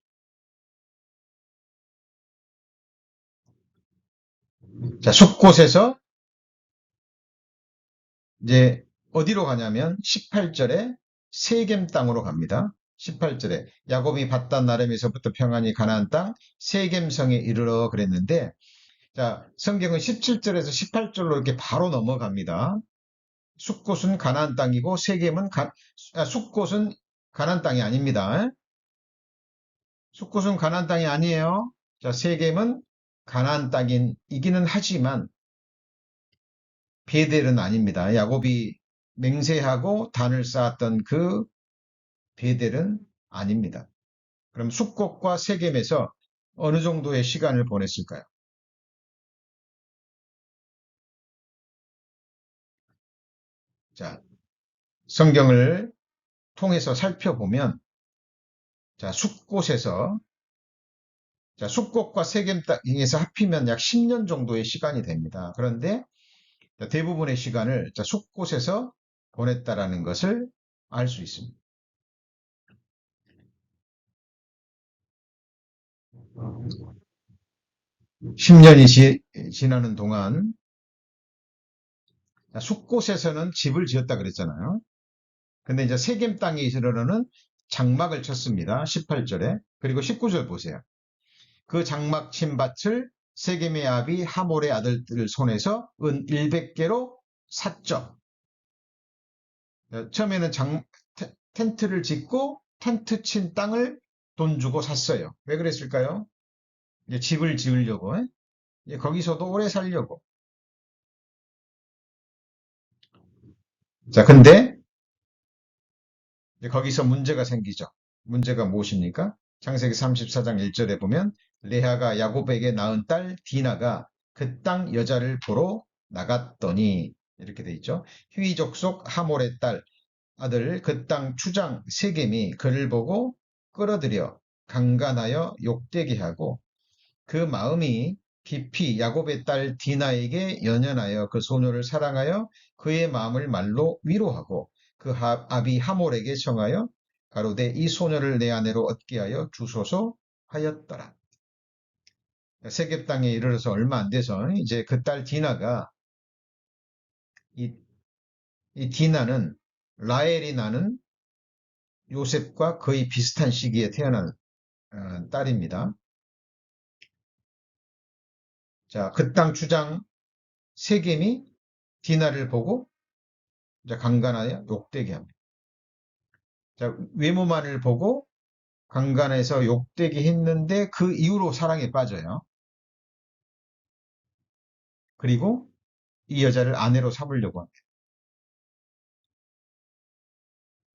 자, 숲곳에서 이제 어디로 가냐면 18절에 세겜 땅으로 갑니다. 18절에 야곱이 받단 나름에서부터 평안히 가나안 땅 세겜성에 이르러 그랬는데, 자, 성경은 17절에서 18절로 이렇게 바로 넘어갑니다. 숲곳은 가나안 땅이고 숲곳은 가나안 땅이 아닙니다. 숲곳은 가나안 땅이 아니에요. 자, 세겜은 가나안 땅이기는 하지만 베델은 아닙니다. 야곱이 맹세하고 단을 쌓았던 그 베델은 아닙니다. 그럼 숲곳과 세겜에서 어느 정도의 시간을 보냈을까요? 자, 성경을 통해서 살펴보면 자, 숫곳에서 자, 숫곳과 세겜 땅에서 합히면 약 10년 정도의 시간이 됩니다. 그런데 대부분의 시간을 자, 숫곳에서 보냈다라는 것을 알 수 있습니다. 10년이 지나는 동안 숫곳에서는 집을 지었다 그랬잖아요. 근데 이제 세겜 땅에 이르러는 장막을 쳤습니다. 18절에. 그리고 19절 보세요. 그 장막 친 밭을 세겜의 아비 하몰의 아들들 손에서 은 100개로 샀죠. 처음에는 텐트를 짓고 텐트 친 땅을 돈 주고 샀어요. 왜 그랬을까요? 이제 집을 지으려고. 거기서도 오래 살려고. 자, 근데 거기서 문제가 생기죠. 문제가 무엇입니까? 창세기 34장 1절에 보면 레아가 야곱에게 낳은 딸 디나가 그 땅 여자를 보러 나갔더니 이렇게 돼 있죠. 휘 족속 하몰의 딸 아들 그 땅 추장 세겜이 그를 보고 끌어들여 강간하여 욕되게 하고 그 마음이 깊이 야곱의 딸 디나에게 연연하여 그 소녀를 사랑하여 그의 마음을 말로 위로하고 그 아비 하몰에게 청하여 가로되 이 소녀를 내 아내로 얻게 하여 주소서 하였더라. 세겜 땅에 이르러서 얼마 안 돼서 이제 그 딸 디나가 이, 이 디나는 라헬이 나는 요셉과 거의 비슷한 시기에 태어난 딸입니다. 자, 그 땅 주장 세겜이 디나를 보고 이제 강간하여 욕되게 합니다. 자, 외모만을 보고 강간해서 욕되게 했는데 그 이후로 사랑에 빠져요. 그리고 이 여자를 아내로 삼으려고 합니다.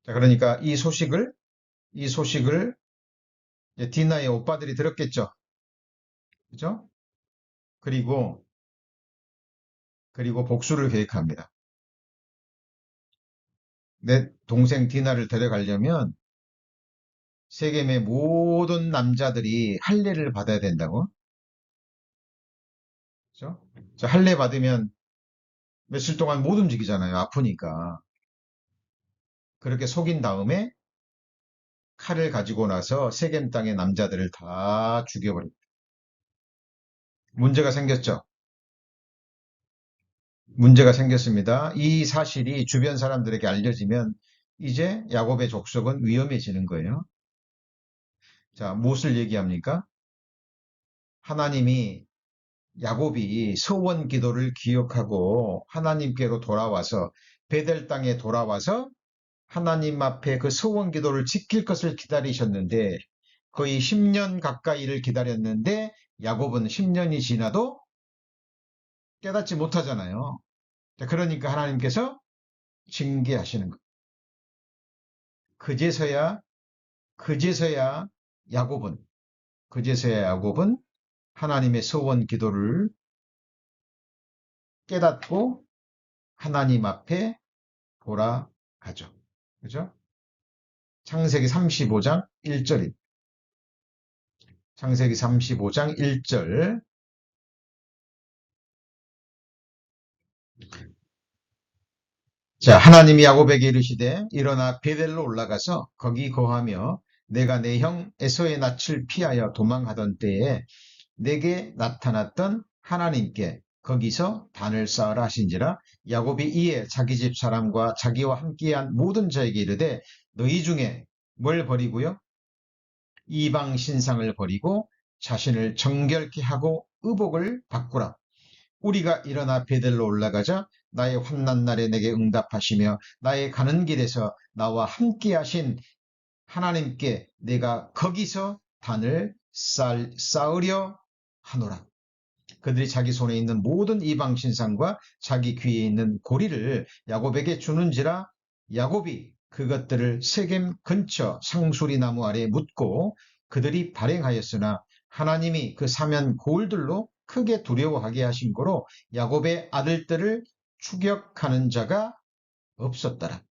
자, 그러니까 이 소식을 디나의 오빠들이 들었겠죠. 그죠? 그리고 복수를 계획합니다. 내 동생 디나를 데려가려면 세겜의 모든 남자들이 할례를 받아야 된다고. 그죠? 자, 할례 받으면 며칠 동안 못 움직이잖아요. 아프니까. 그렇게 속인 다음에 칼을 가지고 나서 세겜 땅의 남자들을 다 죽여버립니다. 문제가 생겼죠. 문제가 생겼습니다. 이 사실이 주변 사람들에게 알려지면 이제 야곱의 족속은 위험해지는 거예요. 자, 무엇을 얘기합니까? 하나님이 야곱이 서원 기도를 기억하고 하나님께로 돌아와서 베델 땅에 돌아와서 하나님 앞에 그 서원 기도를 지킬 것을 기다리셨는데 거의 10년 가까이를 기다렸는데 야곱은 10년이 지나도 깨닫지 못하잖아요. 그러니까 하나님께서 징계하시는 거예요. 그제서야 그제서야 야곱은 그제서야 야곱은 하나님의 서원 기도를 깨닫고 하나님 앞에 돌아가죠. 그죠? 창세기 35장 1절입니다. 창세기 35장 1절. 자, 하나님이 야곱에게 이르시되 일어나 베델로 올라가서 거기 거하며 내가 내 형 에서의 낯을 피하여 도망하던 때에 내게 나타났던 하나님께 거기서 단을 쌓으라 하신지라. 야곱이 이에 자기 집 사람과 자기와 함께한 모든 자에게 이르되 너희 중에 뭘 버리고요? 이방 신상을 버리고 자신을 정결케 하고 의복을 바꾸라. 우리가 일어나 베델로 올라가자 나의 환난 날에 내게 응답하시며 나의 가는 길에서 나와 함께 하신 하나님께 내가 거기서 단을 쌓으려 하노라. 그들이 자기 손에 있는 모든 이방 신상과 자기 귀에 있는 고리를 야곱에게 주는지라. 야곱이 그것들을 세겜 근처 상수리 나무 아래에 묻고 그들이 발행하였으나 하나님이 그 사면 고울들로 크게 두려워하게 하신 거로 야곱의 아들들을 추격하는 자가 없었더라.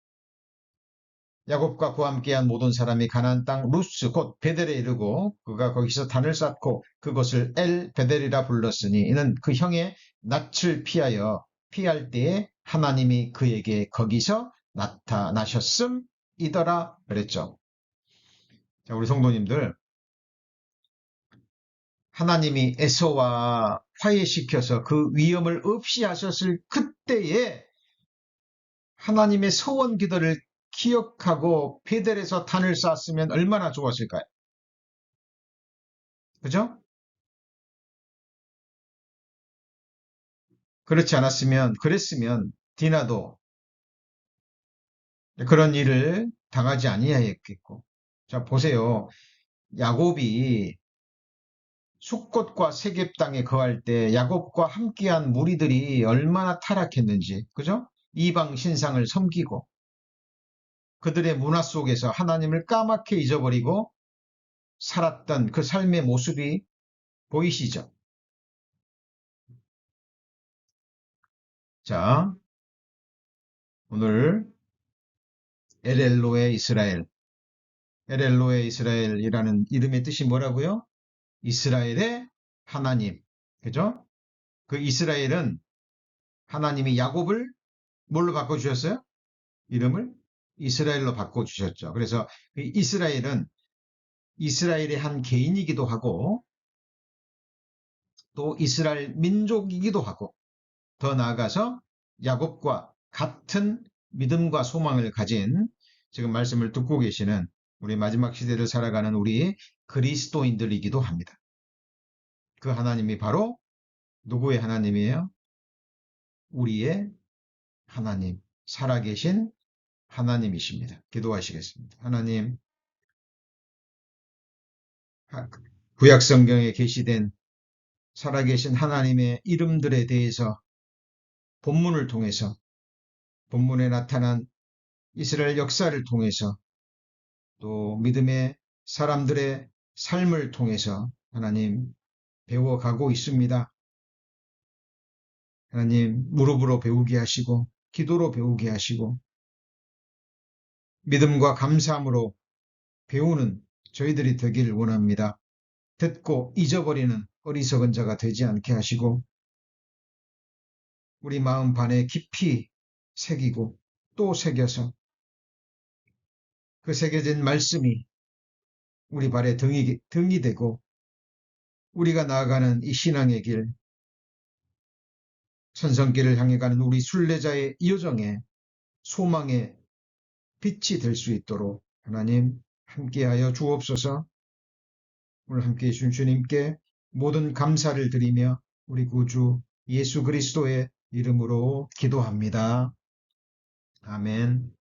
야곱과 그와 함께한 모든 사람이 가나안 땅 루스 곧 베델에 이르고 그가 거기서 단을 쌓고 그것을 엘 베델이라 불렀으니 이는 그 형의 낯을 피할 때에 하나님이 그에게 거기서 나타나셨음이더라 그랬죠. 자, 우리 성도님들, 하나님이 에서와 화해시켜서 그 위험을 없이 하셨을 그때에 하나님의 서원 기도를 기억하고 베델에서 단을 쌓았으면 얼마나 좋았을까요? 그죠? 그랬으면 디나도 그런 일을 당하지 아니하였겠고. 자, 보세요. 야곱이 숫곳과 세국 땅에 거할 때 야곱과 함께한 무리들이 얼마나 타락했는지, 그죠? 이방 신상을 섬기고 그들의 문화 속에서 하나님을 까맣게 잊어버리고 살았던 그 삶의 모습이 보이시죠? 자, 오늘 엘엘로의 이스라엘, 엘엘로의 이스라엘이라는 이름의 뜻이 뭐라고요? 이스라엘의 하나님. 그죠? 그 이스라엘은 하나님이 야곱을 뭘로 바꿔주셨어요? 이름을 이스라엘로 바꿔주셨죠. 그래서 그 이스라엘은 이스라엘의 한 개인이기도 하고 또 이스라엘 민족이기도 하고 더 나아가서 야곱과 같은 믿음과 소망을 가진 지금 말씀을 듣고 계시는 우리 마지막 시대를 살아가는 우리 그리스도인들이기도 합니다. 그 하나님이 바로 누구의 하나님이에요? 우리의 하나님, 살아계신 하나님이십니다. 기도하시겠습니다. 하나님, 구약 성경에 계시된 살아계신 하나님의 이름들에 대해서 본문을 통해서 본문에 나타난 이스라엘 역사를 통해서 또 믿음의 사람들의 삶을 통해서 하나님 배워가고 있습니다. 하나님 무릎으로 배우게 하시고 기도로 배우게 하시고 믿음과 감사함으로 배우는 저희들이 되기를 원합니다. 듣고 잊어버리는 어리석은 자가 되지 않게 하시고 우리 마음 반에 깊이 새기고 또 새겨서 그 새겨진 말씀이 우리 발에 등이 되고 우리가 나아가는 이 신앙의 길, 천성길을 향해 가는 우리 순례자의 여정에 소망의 빛이 될 수 있도록 하나님 함께하여 주옵소서. 오늘 함께해 주신 주님께 모든 감사를 드리며 우리 구주 예수 그리스도의 이름으로 기도합니다. 아멘.